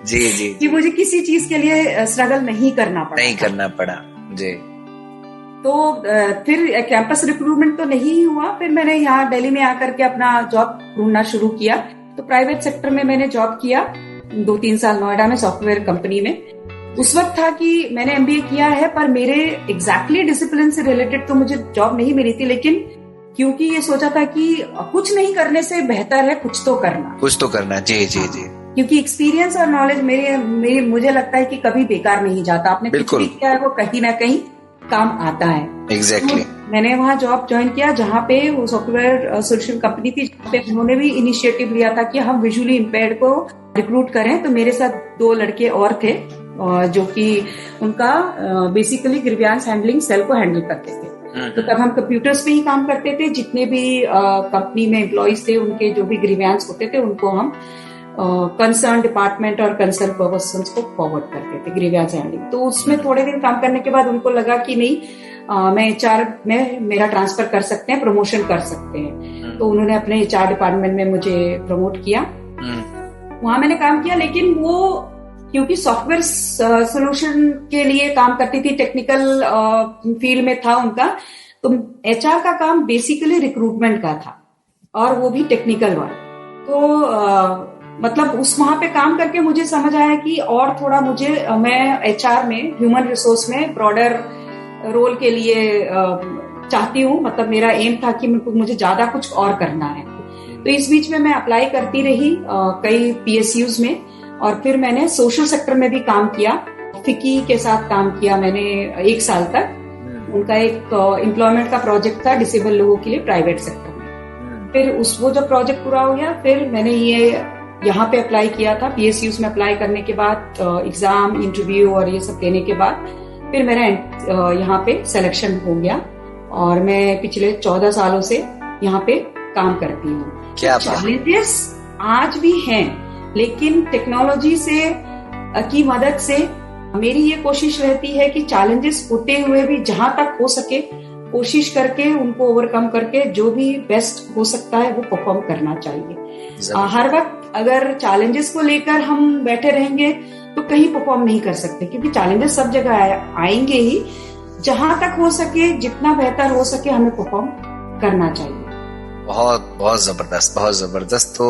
जी कि मुझे किसी चीज के लिए स्ट्रगल नहीं करना पड़ा। जी। तो फिर कैंपस रिक्रूटमेंट तो नहीं हुआ, फिर मैंने यहाँ दिल्ली में आकर के अपना जॉब ढूंढना शुरू किया। तो प्राइवेट सेक्टर में मैंने जॉब किया 2-3 साल नोएडा में, सॉफ्टवेयर कंपनी में। उस वक्त था कि मैंने MBA किया है, पर मेरे एग्जैक्टली डिसिप्लिन से रिलेटेड तो मुझे जॉब नहीं मिली थी। लेकिन क्योंकि ये सोचा था कि कुछ नहीं करने से बेहतर है कुछ तो करना। जी। क्योंकि एक्सपीरियंस और नॉलेज मेरे मुझे लगता है कि कभी बेकार नहीं जाता। आपने कुछ भी किया है वो कहीं ना कहीं काम आता है। एग्जैक्टली। तो मैंने वहाँ जॉब ज्वाइन किया जहाँ पे वो सॉफ्टवेयर सोल्यूशन कंपनी थी, जहाँ पे उन्होंने भी इनिशिएटिव लिया था कि हम विजुअली इम्पेयर्ड को रिक्रूट करें। तो मेरे साथ 2 लड़के और थे जो कि उनका बेसिकली ग्रीवियंस हैंडलिंग सेल को हैंडल करते थे। तो तब हम कंप्यूटर्स पे ही काम करते थे। जितने भी कंपनी में एम्प्लॉइज थे, उनके जो भी ग्रीवियंस होते थे, उनको हम कंसर्न डिपार्टमेंट और कंसर्न पर्सन्स को फॉरवर्ड करते थे ग्रीवियंस हैंडलिंग। तो उसमें थोड़े दिन काम करने के बाद उनको लगा कि नहीं, मैं HR में मेरा ट्रांसफर कर सकते हैं, प्रमोशन कर सकते हैं। तो उन्होंने अपने HR डिपार्टमेंट में मुझे प्रमोट किया। वहां मैंने काम किया, लेकिन वो क्योंकि सॉफ्टवेयर सोल्यूशन के लिए काम करती थी, टेक्निकल फील्ड में था उनका, तो HR का काम बेसिकली रिक्रूटमेंट का था, और वो भी टेक्निकल वाला। तो मतलब उस वहां पे काम करके मुझे समझ आया कि और थोड़ा मैं HR में, ह्यूमन रिसोर्स में ब्रॉडर रोल के लिए चाहती हूँ। मतलब मेरा एम था कि मुझे ज्यादा कुछ और करना है। तो इस बीच में मैं अप्लाई करती रही कई PSUs में, और फिर मैंने सोशल सेक्टर में भी काम किया। फिकी के साथ काम किया मैंने 1 साल तक। उनका एक एम्प्लॉयमेंट का प्रोजेक्ट था डिसेबल लोगों के लिए प्राइवेट सेक्टर में। फिर वो जब प्रोजेक्ट पूरा हो गया, फिर मैंने यहाँ पे अप्लाई किया था। PSUs में अप्लाई करने के बाद एग्जाम, इंटरव्यू और ये सब देने के बाद फिर मेरा यहाँ पे सिलेक्शन हो गया, और मैं पिछले 14 सालों से यहाँ पे काम करती हूँ। चैलेंजेस आज भी हैं, लेकिन टेक्नोलॉजी से की मदद से मेरी ये कोशिश रहती है कि चैलेंजेस होते हुए भी जहां तक हो सके कोशिश करके उनको ओवरकम करके जो भी बेस्ट हो सकता है वो परफॉर्म करना चाहिए। हर वक्त अगर चैलेंजेस को लेकर हम बैठे रहेंगे तो कहीं परफॉर्म नहीं कर सकते, क्योंकि चैलेंजेस सब जगह आएंगे ही। जहां तक हो सके, जितना बेहतर हो सके, हमें परफॉर्म करना चाहिए। बहुत बहुत जबरदस्त, बहुत जबरदस्त। तो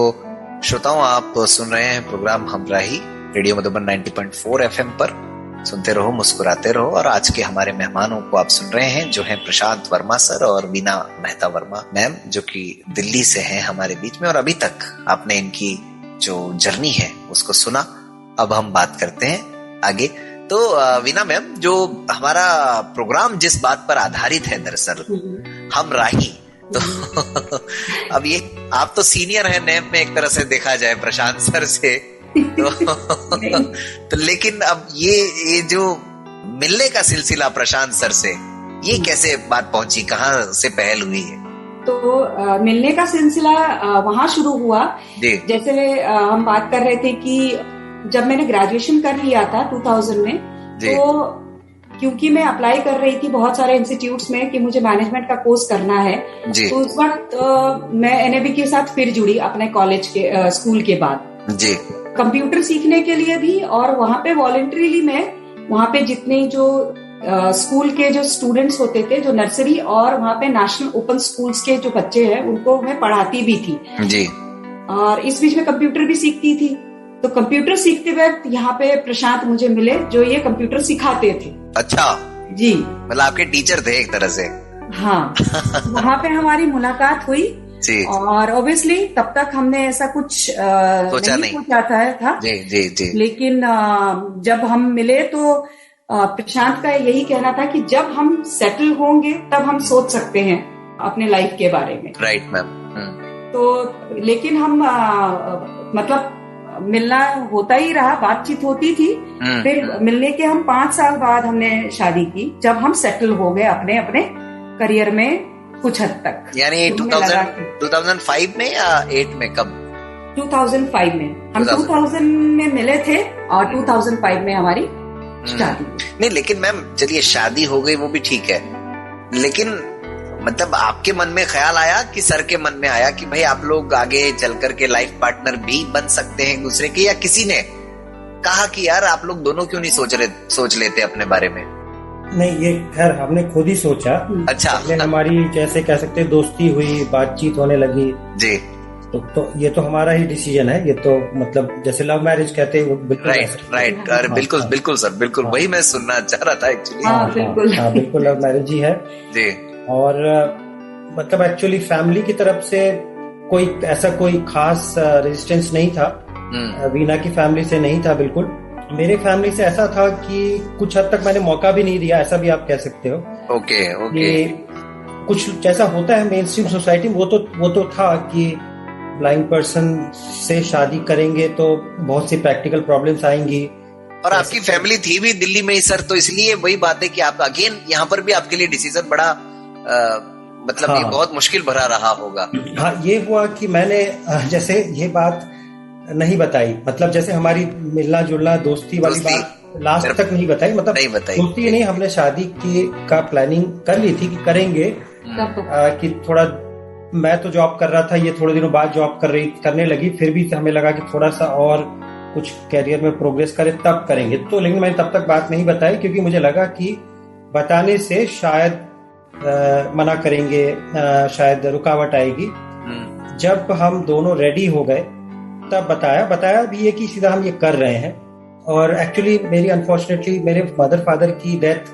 श्रोताओं, आप सुन रहे हैं प्रोग्राम हमराही रेडियो मधुबन 90.4 FM पर। सुनते रहो, मुस्कुराते रहो। और आज के हमारे मेहमानों को आप सुन रहे हैं, जो हैं प्रशांत वर्मा सर और वीना मेहता वर्मा मैम, जो कि दिल्ली से हैं हमारे बीच में। और अभी तक आपने इनकी जो जर्नी है उसको सुना। अब हम बात करते हैं आगे। तो वीना मैम, जो हमारा प्रोग्राम जिस बात पर आधारित है दरअसल, हमराही, तो अब ये आप तो सीनियर हैं नेम में एक तरह से देखा जाए प्रशांत सर से, तो लेकिन अब ये जो मिलने का सिलसिला प्रशांत सर से, ये कैसे बात पहुंची, कहाँ से पहल हुई है? तो मिलने का सिलसिला वहां शुरू हुआ। जैसे हम बात कर रहे थे कि जब मैंने ग्रेजुएशन कर लिया था 2000 में, तो क्योंकि मैं अप्लाई कर रही थी बहुत सारे इंस्टीट्यूट्स में कि मुझे मैनेजमेंट का कोर्स करना है, तो उस वक्त मैं एनएबी के साथ फिर जुड़ी अपने कॉलेज के स्कूल के बाद जी, कंप्यूटर सीखने के लिए भी। और वहाँ पे वॉलंटरीली मैं वहाँ पे जितने जो स्कूल के जो स्टूडेंट्स होते थे, जो नर्सरी और वहाँ पे नेशनल ओपन स्कूल्स के जो बच्चे हैं, उनको मैं पढ़ाती भी थी जी। और इस बीच में कंप्यूटर भी सीखती थी। तो कंप्यूटर सीखते वक्त यहाँ पे प्रशांत मुझे मिले, जो ये कंप्यूटर सिखाते थे। अच्छा जी, मतलब आपके टीचर थे एक तरह से? हाँ। वहाँ पे हमारी मुलाकात हुई जी। और ऑब्वियसली तब तक हमने ऐसा कुछ सोचा था जी जी जी। लेकिन जब हम मिले तो प्रशांत का यही कहना था कि जब हम सेटल होंगे तब हम सोच सकते हैं अपने लाइफ के बारे में। Right ma'am. तो लेकिन हम मतलब मिलना होता ही रहा, बातचीत होती थी। फिर मिलने के हम 5 साल बाद हमने शादी की, जब हम सेटल हो गए अपने अपने करियर में कुछ हद तक। यानी 2005 में या 8 में? कब? 2005 में। हम 2000 में मिले थे और 2005 में हमारी शादी। नहीं, लेकिन मैम चलिए शादी हो गई वो भी ठीक है, लेकिन मतलब आपके मन में ख्याल आया कि सर के मन में आया कि भाई आप लोग आगे चल करके लाइफ पार्टनर भी बन सकते हैं एक दूसरे के, या किसी ने कहा कि यार आप लोग दोनों क्यों नहीं सोच लेते अपने बारे में? नहीं, ये खैर हमने खुद ही सोचा। अच्छा। हमारी जैसे कह सकते हैं दोस्ती हुई, बातचीत होने लगी जी। तो ये तो हमारा ही डिसीजन है। ये तो मतलब जैसे लव मैरिज कहते हैं। राइट। अरे बिल्कुल बिल्कुल सर, बिल्कुल वही मैं सुनना चाह रहा था एक्चुअली। बिल्कुल लव मैरिज ही है जी। और मतलब एक्चुअली फैमिली की तरफ से कोई खास रेजिस्टेंस नहीं था। वीना की फैमिली से नहीं था बिल्कुल। मेरे फैमिली से ऐसा था कि कुछ हद तक मैंने मौका भी नहीं दिया, ऐसा भी आप कह सकते हो। ओके। कुछ जैसा होता है मेन स्ट्रीम सोसाइटी में, वो तो था कि ब्लाइंड पर्सन से शादी करेंगे तो बहुत सी प्रैक्टिकल प्रॉब्लम्स आएंगी। और आपकी फैमिली थी भी दिल्ली में ही सर, तो इसलिए वही बात है कि आप अगेन यहाँ पर भी आपके लिए डिसीजन बड़ा मतलब ये बहुत मुश्किल भरा रहा होगा। हाँ, ये हुआ कि मैंने जैसे ये बात नहीं बताई, मतलब जैसे हमारी मिलना जुलना दोस्ती वाली बात लास्ट तक नहीं बताई। मतलब नहीं बताई, दोस्ती नहीं, हमने शादी का प्लानिंग कर ली थी कि करेंगे। कि थोड़ा मैं तो जॉब कर रहा था, ये थोड़े दिनों बाद जॉब करने लगी, फिर भी हमें लगा कि थोड़ा सा और कुछ कैरियर में प्रोग्रेस करे तब करेंगे। तो लेकिन मैंने तब तक बात नहीं बताई, क्योंकि मुझे लगा कि बताने से शायद मना करेंगे, शायद रुकावट आएगी। जब हम दोनों रेडी हो गए तब बताया भी है कि सीधा हम ये कर रहे हैं। और एक्चुअली अनफॉर्चुनेटली मेरे मदर फादर की डेथ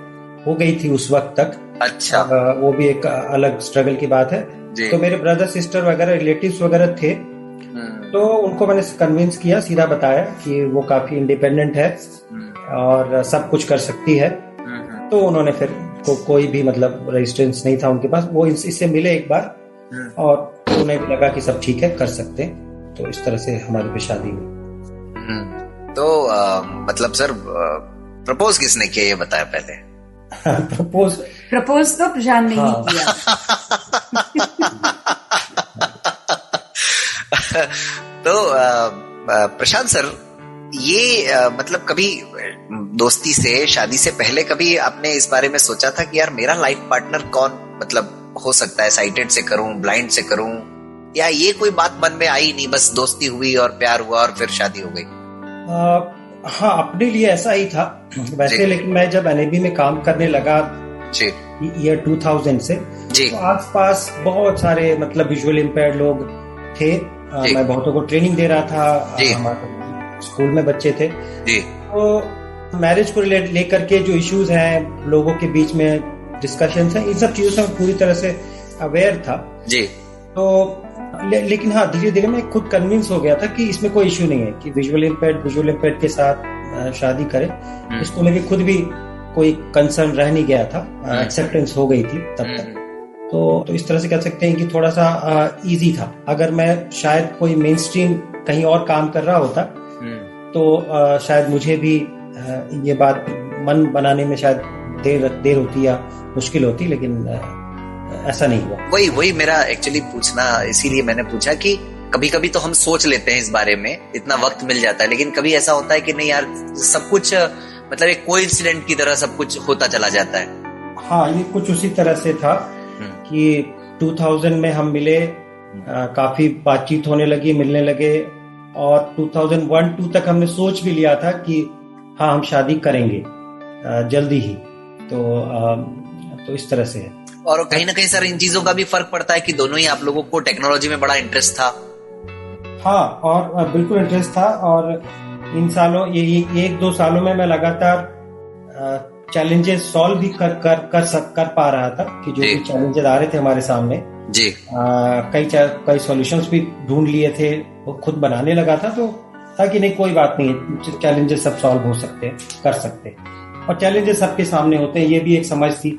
हो गई थी उस वक्त तक। अच्छा। वो भी एक अलग स्ट्रगल की बात है। तो मेरे ब्रदर सिस्टर वगैरह रिलेटिव्स वगैरह थे, तो उनको मैंने कन्विंस किया, सीधा बताया कि वो काफी इंडिपेंडेंट है और सब कुछ कर सकती है। तो उन्होंने फिर कोई भी मतलब रेजिस्टेंस नहीं था उनके पास। वो इससे मिले एक बार और उन्हें भी लगा कि सब ठीक है, कर सकते हैं। तो इस तरह से हमारी भी शादी हुई। तो मतलब सर प्रपोज किसने किया ये बताया पहले? प्रपोज तो प्रशांत ने ही किया। तो प्रशांत सर, ये मतलब कभी दोस्ती से, शादी से पहले कभी आपने इस बारे में सोचा था कि यार मेरा लाइफ पार्टनर कौन मतलब हो सकता है, साइटेड से करूं, ब्लाइंड से करूं, या ये कोई बात मन में आई नहीं, बस दोस्ती हुई और प्यार हुआ और फिर शादी हो गई? हाँ, अपने लिए ऐसा ही था वैसे, लेकिन मैं जब NAB में काम करने लगा जी ईयर 2000 से जी, तो आसपास बहुत सारे मतलब विजुअल इम्पेयर्ड लोग थे। मैं बहुतों को ट्रेनिंग दे रहा था, हमारे स्कूल में बच्चे थे जी। तो मैरिज को लेकर के जो इश्यूज हैं, लोगों के बीच में डिस्कशंस हैं, इन सब चीजों से मैं पूरी तरह से अवेयर था जी। तो लेकिन हाँ, धीरे धीरे मैं खुद कन्विंस हो गया था कि इसमें कोई इश्यू नहीं है कि विजुअल इम्पेयर्ड के साथ शादी करें। इसको लेके खुद भी कोई कंसर्न रह नहीं गया था, एक्सेप्टेंस हो गई थी तब तक। तो इस तरह से कह सकते हैं कि थोड़ा सा इजी था। अगर मैं शायद कोई मेन स्ट्रीम कहीं और काम कर रहा होता तो शायद मुझे भी ये बात मन बनाने में शायद देर होती या मुश्किल होती, लेकिन ऐसा नहीं हुआ। वही मेरा एक्चुअली पूछना, इसीलिए मैंने पूछा कि कभी कभी तो हम सोच लेते हैं इस बारे में, इतना वक्त मिल जाता है, लेकिन कभी ऐसा होता है कि नहीं यार, सब कुछ मतलब एक कोइंसिडेंट की तरह सब कुछ होता चला जाता है। हाँ, ये कुछ उसी तरह से था कि 2000 में हम मिले, काफी बातचीत होने लगी, मिलने लगे, और 2001-2 तक हमने सोच भी लिया था कि हाँ, हम शादी करेंगे जल्दी ही। तो इस तरह से है। और कहीं ना कहीं सर इन चीजों का भी फर्क पड़ता है कि दोनों ही आप लोगों को टेक्नोलॉजी में बड़ा इंटरेस्ट था। हाँ, और बिल्कुल इंटरेस्ट था, और इन सालों, ये 1-2 सालों में मैं लगातार चैलेंजेस सॉल्व भी कर पा रहा था कि जो भी चैलेंजेस आ रहे थे हमारे सामने जी, कई सॉल्यूशंस भी ढूंढ लिए थे, वो खुद बनाने लगा था। तो ताकि नहीं, कोई बात नहीं, चैलेंजेस सब सॉल्व हो सकते, कर सकते, और चैलेंजेस सबके सामने होते हैं। ये भी एक समझ थी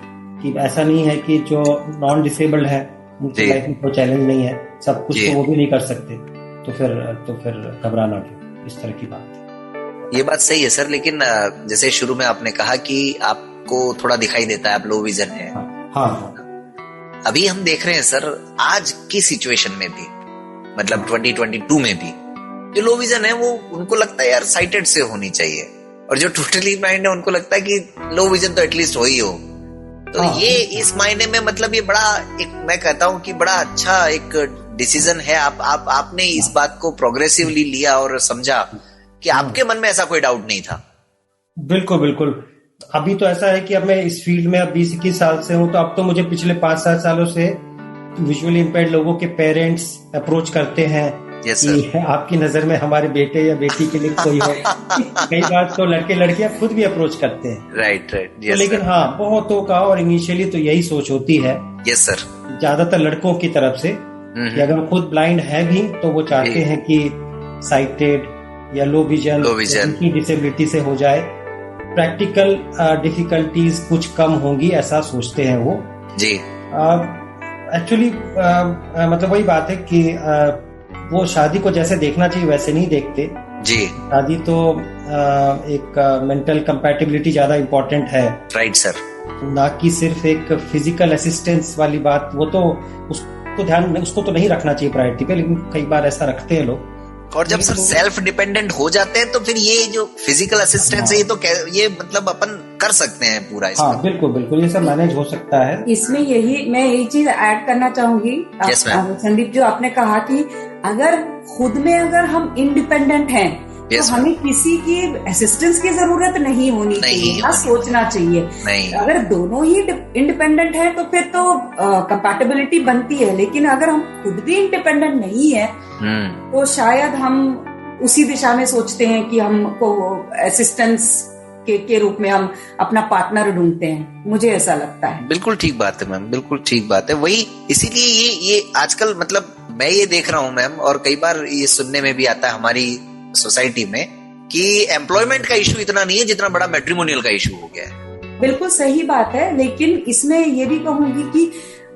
कि ऐसा नहीं है कि जो नॉन डिसेबल्ड है उनकी लाइफ में कोई चैलेंज नहीं है, सब कुछ तो वो भी नहीं कर सकते। तो फिर घबराना क्यों, इस तरह की बात है। ये बात सही है सर, लेकिन जैसे शुरू में आपने कहा कि आपको थोड़ा दिखाई देता है, आप लो विजन है। हाँ। अभी हम देख रहे हैं सर, आज की सिचुएशन में भी, मतलब 2022 में भी, जो लो विजन है वो, उनको लगता है यार साइटेड से होनी चाहिए, और जो टोटली ब्लाइंड है उनको लगता है कि लो विजन तो एटलीस्ट हो ही हो। तो ये इस मायने में मतलब ये बड़ा एक, मैं कहता हूँ कि बड़ा अच्छा एक डिसीजन है। आपने इस बात को प्रोग्रेसिवली लिया और समझा कि आपके मन में ऐसा कोई डाउट नहीं था। बिल्कुल। अभी तो ऐसा है कि अब मैं इस फील्ड में अब 20-21 साल से हूँ, तो अब तो मुझे पिछले 5-7 सालों से विजुअली इम्पेयर्ड लोगों के पेरेंट्स अप्रोच करते हैं कि आपकी नजर में हमारे बेटे या बेटी के लिए कोई है। कई बार तो लड़के लड़कियां खुद भी अप्रोच करते हैं। राइट। तो लेकिन हाँ, बहुतों का, और इनिशियली तो यही सोच होती है, यस सर, ज्यादातर लड़कों की तरफ से, कि अगर खुद ब्लाइंड है भी तो वो चाहते हैं कि साइटेड या लो विजन की डिसेबिलिटी से हो जाए, प्रैक्टिकल डिफिकल्टीज कुछ कम होंगी, ऐसा सोचते हैं वो जी। एक्चुअली मतलब वही बात है कि वो शादी को जैसे देखना चाहिए वैसे नहीं देखते जी। शादी तो एक मेंटल कंपैटिबिलिटी ज्यादा इम्पोर्टेंट है, राइट सर, ना कि सिर्फ एक फिजिकल असिस्टेंस वाली बात। वो तो उसको तो नहीं रखना चाहिए प्रायोरिटी पे, लेकिन कई बार ऐसा रखते हैं लोग। और जब सर सेल्फ डिपेंडेंट हो जाते हैं तो फिर ये जो फिजिकल असिस्टेंस है, ये मतलब अपन कर सकते हैं पूरा इसमें। हाँ, बिल्कुल, ये सब मैनेज हो सकता है। इसमें मैं यही चीज ऐड करना चाहूंगी संदीप, जो आपने कहा कि अगर खुद में अगर हम इंडिपेंडेंट हैं तो हमें किसी की असिस्टेंस की जरूरत नहीं होनी चाहिए, ना सोचना चाहिए। अगर दोनों ही इंडिपेंडेंट है तो फिर तो कंपैटिबिलिटी बनती है, लेकिन अगर हम खुद भी इंडिपेंडेंट नहीं है तो शायद हम उसी दिशा में सोचते हैं कि हमको असिस्टेंस के रूप में हम अपना पार्टनर ढूंढते हैं। मुझे ऐसा लगता है। बिल्कुल ठीक बात है मैम, बिल्कुल ठीक बात है। वही इसीलिए ये आजकल मतलब मैं ये देख रहा हूँ मैम, और कई बार ये सुनने में भी आता है हमारी सोसाइटी में कि एम्प्लॉयमेंट का इशू इतना नहीं है जितना बड़ा मैट्रिमोनियल का इशू हो गया है। बिल्कुल सही बात है, लेकिन इसमें ये भी कहूंगी कि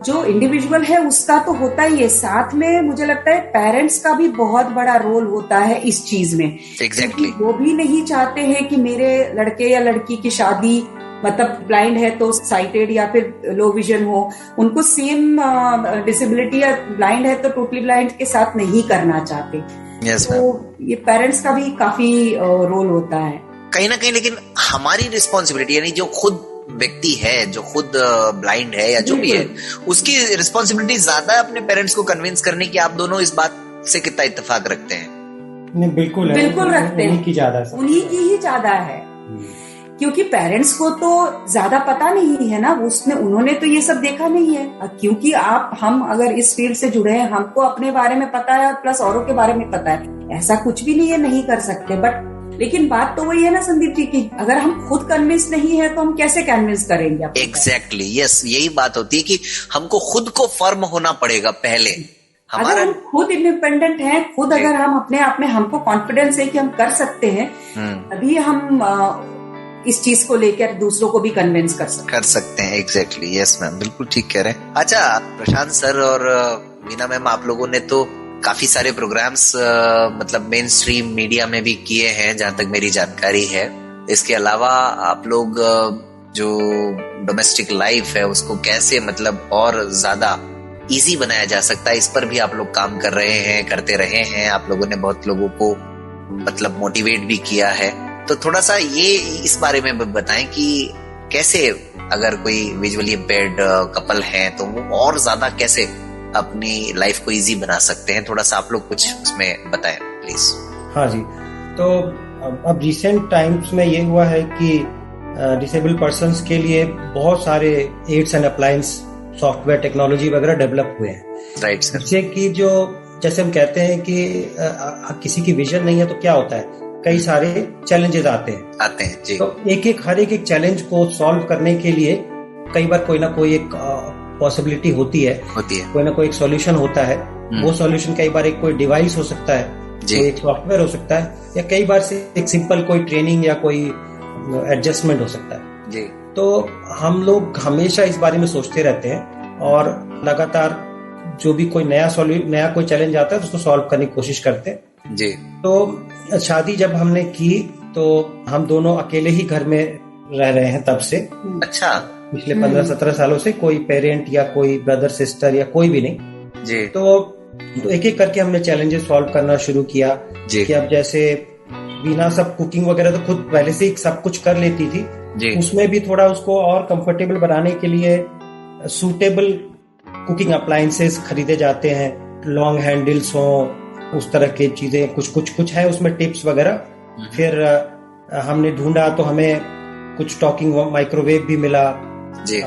जो इंडिविजुअल है उसका तो होता ही है, साथ में मुझे लगता है पेरेंट्स का भी बहुत बड़ा रोल होता है इस चीज में। एग्जैक्टली। वो भी नहीं चाहते हैं कि मेरे लड़के या लड़की की शादी, मतलब ब्लाइंड है तो साइटेड या फिर लो विजन हो, उनको सेम डिसेबिलिटी या ब्लाइंड है तो टोटली ब्लाइंड के साथ नहीं करना चाहते। तो ये पेरेंट्स का भी काफी रोल होता है कहीं ना कहीं। लेकिन हमारी रिस्पॉन्सिबिलिटी, यानी जो खुद व्यक्ति है, जो खुद ब्लाइंड है या जो भी है, उसकी रिस्पॉन्सिबिलिटी ज्यादा है अपने पेरेंट्स को कन्विंस करने की। आप दोनों इस बात से कितना इत्तेफाक रखते हैं? नहीं, बिल्कुल रखते हैं। उन्हीं की ही ज्यादा है, क्योंकि पेरेंट्स को तो ज्यादा पता नहीं है ना, उन्होंने तो ये सब देखा नहीं है। क्योंकि हम अगर इस फील्ड से जुड़े हैं, हमको अपने बारे में पता है प्लस औरों के बारे में पता है। ऐसा कुछ भी नहीं है, नहीं कर सकते। बट लेकिन बात तो वही है ना संदीप जी की, अगर हम खुद कन्विंस नहीं है तो हम कैसे कन्विंस करेंगे? एग्जैक्टली, यस, यही बात होती है कि हमको खुद को फर्म होना पड़ेगा पहले। अगर हम खुद इंडिपेंडेंट हैं, खुद अगर हम अपने आप में हमको कॉन्फिडेंस है कि हम कर सकते हैं, तभी हम इस चीज को लेकर दूसरों को भी कन्विंस कर सकते हैं। एग्जैक्टली, यस मैम, बिल्कुल ठीक कह रहे हैं। अच्छा प्रशांत सर और वीना मैम, आप लोगों ने तो काफी सारे प्रोग्राम्स मतलब मेन स्ट्रीम मीडिया में भी किए हैं, जहां तक मेरी जानकारी है। इसके अलावा आप लोग जो डोमेस्टिक लाइफ है उसको कैसे मतलब और ज्यादा इजी बनाया जा सकता है, इस पर भी आप लोग काम कर रहे हैं, करते रहे हैं। आप लोगों ने बहुत लोगों को मतलब मोटिवेट भी किया है। तो थोड़ा सा ये इस बारे में बताएं कि कैसे अगर कोई विजुअली इम्पेयर्ड कपल है तो वो और ज्यादा कैसे अपनी लाइफ को इजी बना सकते हैं। थोड़ा सा आप लोग कुछ उसमें बताएं प्लीज। हाँ जी, तो अब रिसेंट टाइम्स में ये हुआ है कि डिसेबल पर्सन्स के लिए बहुत सारे aids and appliance software technology वगैरह डेवलप हुए हैं। Right sir. जिससे कि जो जैसे हम कहते हैं कि किसी की विजन नहीं है तो क्या होता है, कई सारे चैलेंजेस आते हैं जी। तो हर एक चैलेंज को सॉल्व करने के लिए कई बार कोई ना कोई एक पॉसिबिलिटी होती है, कोई ना कोई एक सॉल्यूशन होता है। वो सॉल्यूशन कई बार एक कोई डिवाइस हो सकता है, कोई एक सॉफ्टवेयर हो सकता है, या कई बार से एक सिंपल कोई ट्रेनिंग या कोई एडजस्टमेंट हो सकता है जी। तो हम लोग हमेशा इस बारे में सोचते रहते हैं और लगातार जो भी कोई नया कोई चैलेंज आता है तो उसको सॉल्व करने की कोशिश करते हैं जी। तो शादी जब हमने की तो हम दोनों अकेले ही घर में रह रहे हैं तब से। अच्छा। पिछले 15-17 सालों से कोई पेरेंट या कोई ब्रदर सिस्टर या कोई भी नहीं जी। तो एक एक करके हमने चैलेंजेस सॉल्व करना शुरू किया जी। कि अब जैसे वीना सब कुकिंग वगैरह तो खुद पहले से ही सब कुछ कर लेती थी जी। उसमें भी थोड़ा उसको और कंफर्टेबल बनाने के लिए सूटेबल कुकिंग अप्लायंसेस खरीदे जाते हैं, लॉन्ग हैंडल्स हो, उस तरह की चीजें कुछ है उसमें टिप्स वगैरह। फिर हमने ढूंढा तो हमें कुछ टॉकिंग माइक्रोवेव भी मिला जी।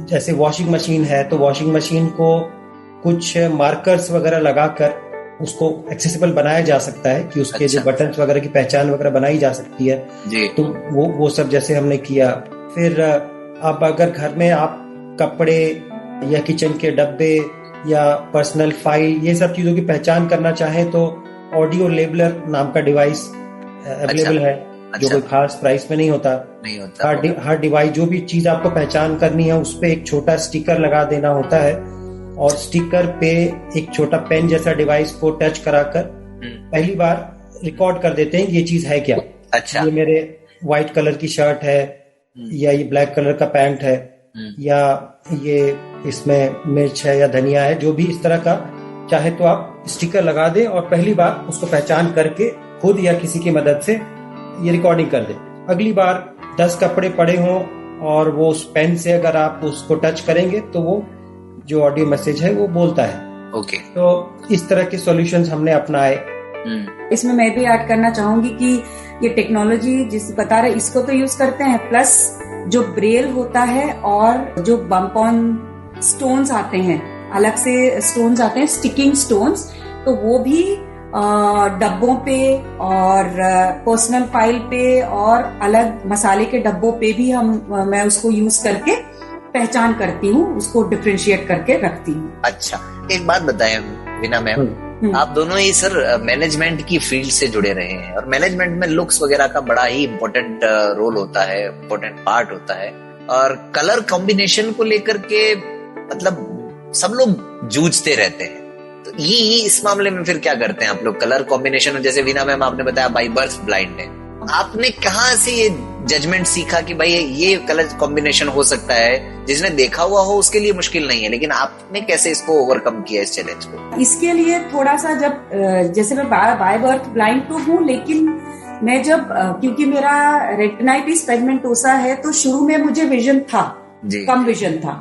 जैसे वॉशिंग मशीन है तो वॉशिंग मशीन को कुछ मार्कर्स वगैरह लगाकर उसको एक्सेसिबल बनाया जा सकता है कि उसके जो बटन्स वगैरह की पहचान वगैरह बनाई जा सकती है जी। तो वो सब जैसे हमने किया। फिर अब अगर घर में आप कपड़े या किचन के डब्बे या पर्सनल फाइल ये सब चीजों की पहचान करना चाहें तो ऑडियो लेबलर नाम का डिवाइस अवेलेबल है जो कोई खास प्राइस में नहीं होता। हर डिवाइस जो भी चीज आपको पहचान करनी है उस पे एक छोटा स्टिकर लगा देना होता है और स्टिकर पे एक छोटा पेन जैसा डिवाइस को टच कराकर पहली बार रिकॉर्ड कर देते हैं कि ये चीज है क्या। अच्छा। ये मेरे व्हाइट कलर की शर्ट है या ये ब्लैक कलर का पैंट है या ये इसमें मिर्च है या धनिया है, जो भी इस तरह का चाहे तो आप स्टिकर लगा दें और पहली बार उसको पहचान करके खुद या किसी की मदद से ये रिकॉर्डिंग कर दें। अगली बार 10 कपड़े पड़े हों और वो उस पेन से अगर आप उसको टच करेंगे तो वो जो ऑडियो मैसेज है वो बोलता है। ओके। तो इस तरह के सॉल्यूशंस हमने अपनाए। इसमें मैं भी ऐड करना चाहूंगी कि ये टेक्नोलॉजी जिस बता रहे इसको तो यूज करते हैं, प्लस जो ब्रेल होता है और जो बम्प ऑन स्टोन्स आते हैं, अलग से स्टोन्स आते हैं स्टिकिंग स्टोन्स, तो वो भी डब्बों पे और पर्सनल फाइल पे और अलग मसाले के डब्बों पे भी मैं उसको यूज करके पहचान करती हूँ, उसको डिफरेंशिएट करके रखती हूँ। अच्छा, एक बात बताएं वीना मैम, आप दोनों ही सर मैनेजमेंट की फील्ड से जुड़े रहे हैं और मैनेजमेंट में लुक्स वगैरह का बड़ा ही इम्पोर्टेंट रोल होता है, इम्पोर्टेंट पार्ट होता है और कलर कॉम्बिनेशन को लेकर के मतलब सब लोग जूझते रहते हैं। तो ये इस मामले में फिर क्या करते हैं आप लोग? कलर कॉम्बिनेशन, जैसे वीना मैम आपने बताया बाय बर्थ ब्लाइंड है, आपने कहाँ से ये जजमेंट सीखा कि भाई ये कलर कॉम्बिनेशन हो सकता है, जिसने देखा हुआ हो उसके लिए मुश्किल नहीं है, लेकिन आपने कैसे इसको ओवरकम किया इस चैलेंज को? इसके लिए थोड़ा सा जब जैसे मैं बाय बर्थ ब्लाइंड तो हूँ, लेकिन मैं जब क्योंकि मेरा रेटिनाइटिस पिगमेंटोसा है तो शुरू में मुझे विजन था, कम विजन था,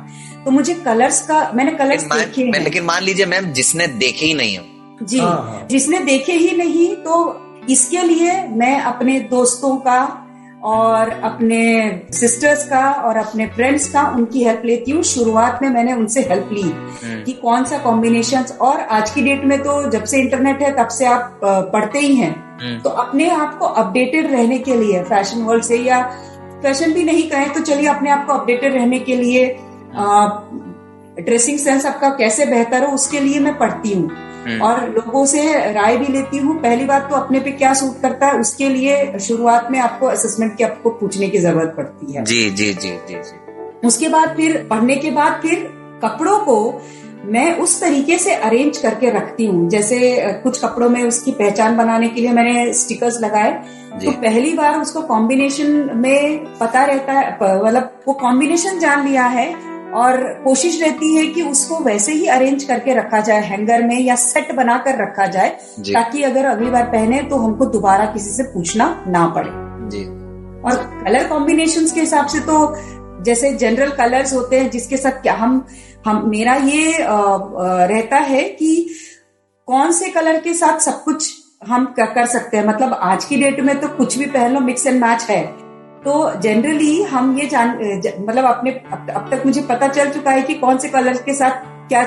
तो मुझे कलर्स का मैंने कलर्स देखे हैं। लेकिन मान लीजिए मैम जिसने देखे ही नहीं हो जी, जिसने देखे ही नहीं, तो इसके लिए मैं अपने दोस्तों का और अपने सिस्टर्स का और अपने फ्रेंड्स का उनकी हेल्प लेती हूँ। शुरुआत में मैंने उनसे हेल्प ली कि कौन सा कॉम्बिनेशंस, और आज की डेट में तो जब से इंटरनेट है तब से आप पढ़ते ही हैं, तो अपने आप को अपडेटेड रहने के लिए फैशन वर्ल्ड से, या फैशन भी नहीं कहें तो चलिए, अपने आप को अपडेटेड रहने के लिए ड्रेसिंग सेंस आपका कैसे बेहतर हो उसके लिए मैं पढ़ती हूँ और लोगों से राय भी लेती हूँ। पहली बात तो अपने पे क्या सूट करता है उसके लिए शुरुआत में आपको असेसमेंट की आपको पूछने की जरूरत पड़ती है। जी जी जी जी जी। उसके बाद फिर पढ़ने के बाद फिर कपड़ों को मैं उस तरीके से अरेंज करके रखती हूँ, जैसे कुछ कपड़ों में उसकी पहचान बनाने के लिए मैंने स्टिकर्स लगाए, तो पहली बार उसको कॉम्बिनेशन में पता रहता है, मतलब वो कॉम्बिनेशन जान लिया है और कोशिश रहती है कि उसको वैसे ही अरेंज करके रखा जाए हैंगर में या सेट बनाकर रखा जाए, ताकि अगर अगली बार पहने तो हमको दोबारा किसी से पूछना ना पड़े जी। और कलर कॉम्बिनेशंस के हिसाब से तो जैसे जनरल कलर्स होते हैं जिसके साथ क्या हम मेरा ये रहता है कि कौन से कलर के साथ सब कुछ हम कर सकते हैं। मतलब आज की डेट में तो कुछ भी पहन लो, मिक्स एंड मैच है, तो जनरली हम ये मतलब अपने अब तक मुझे पता चल चुका है कि कौन से कलर के साथ क्या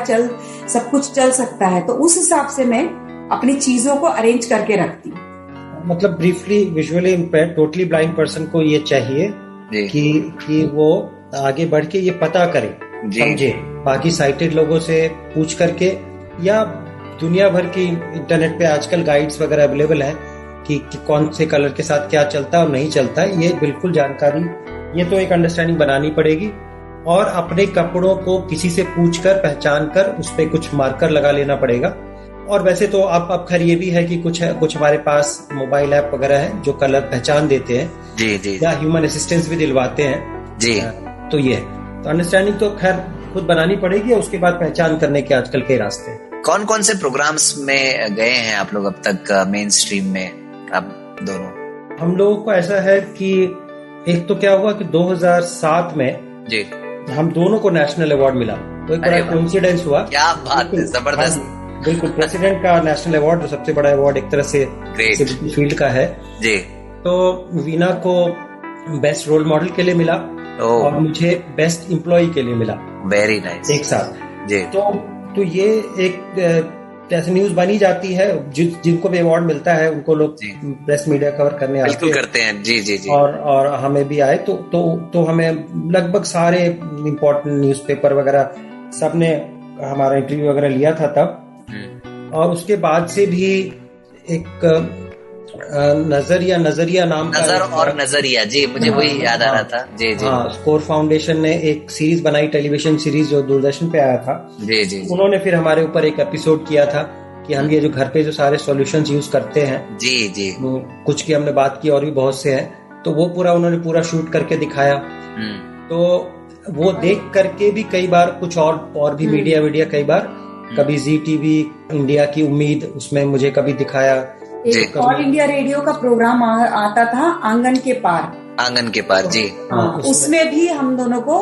सब कुछ चल सकता है, तो उस हिसाब से मैं अपनी चीजों को अरेंज करके रखती हूँ। मतलब briefly visually impaired totally blind person को ये चाहिए कि वो आगे बढ़ के ये पता करे, समझे, बाकी साइटेड लोगों से पूछ करके, या दुनिया भर की इंटरनेट पे आजकल गाइड्स वगैरह अवेलेबल है कि कौन से कलर के साथ क्या चलता है और नहीं चलता है, ये बिल्कुल जानकारी, ये तो एक अंडरस्टैंडिंग बनानी पड़ेगी। और अपने कपड़ों को किसी से पूछकर पहचान कर उस पर कुछ मार्कर लगा लेना पड़ेगा। और वैसे तो अब खैर ये भी है कि कुछ हमारे पास मोबाइल ऐप वगैरह है जो कलर पहचान देते हैं जी जी, या ह्यूमन असिस्टेंस भी दिलवाते हैं जी। तो ये तो अंडरस्टैंडिंग तो खैर खुद बनानी पड़ेगी, और उसके बाद पहचान करने के आजकल के रास्ते। कौन कौन से प्रोग्राम्स में गए हैं आप लोग अब तक मेन स्ट्रीम में, आप दोनों? हम लोगों को ऐसा है कि एक तो क्या हुआ कि 2007 में जी हम दोनों को नेशनल अवार्ड मिला, तो एक बड़ा कोइंसिडेंस हुआ। क्या बात है, जबरदस्त। बिल्कुल, प्रेसिडेंट का नेशनल अवार्ड जो सबसे बड़ा अवार्ड एक तरह से फील्ड का है जी। तो वीना को बेस्ट रोल मॉडल के लिए मिला और मुझे बेस्ट एम्प्लॉय के लिए मिला। वेरी नाइस, एक साथ जी। तो ये एक ऐसी न्यूज बनी जाती है, जिनको भी अवार्ड मिलता है उनको लोग प्रेस मीडिया कवर करने बिल्कुल करते हैं जी जी जी। और हमें भी आए तो हमें लगभग सारे इम्पोर्टेंट न्यूज़पेपर वगैरह सबने हमारा इंटरव्यू वगैरह लिया था तब। और उसके बाद से भी एक नजरिया नाम का नजर और नजरिया जी, मुझे वही याद आ रहा था जी जी। हाँ, स्कोर फाउंडेशन ने एक सीरीज बनाई, टेलीविजन सीरीज जो दूरदर्शन पे आया था जी जी। उन्होंने फिर हमारे ऊपर एक एपिसोड किया था कि हम ये जो घर पे जो सारे सॉल्यूशंस यूज करते हैं जी जी, कुछ की हमने बात की और भी बहुत से हैं, तो वो उन्होंने पूरा शूट करके दिखाया। तो वो देख करके भी कई बार कुछ और भी मीडिया कई बार, कभी जी टीवी इंडिया की उम्मीद, उसमें मुझे कभी दिखाया। एक ऑल इंडिया रेडियो का प्रोग्राम आता था आंगन के पार जी। उसमें भी हम दोनों को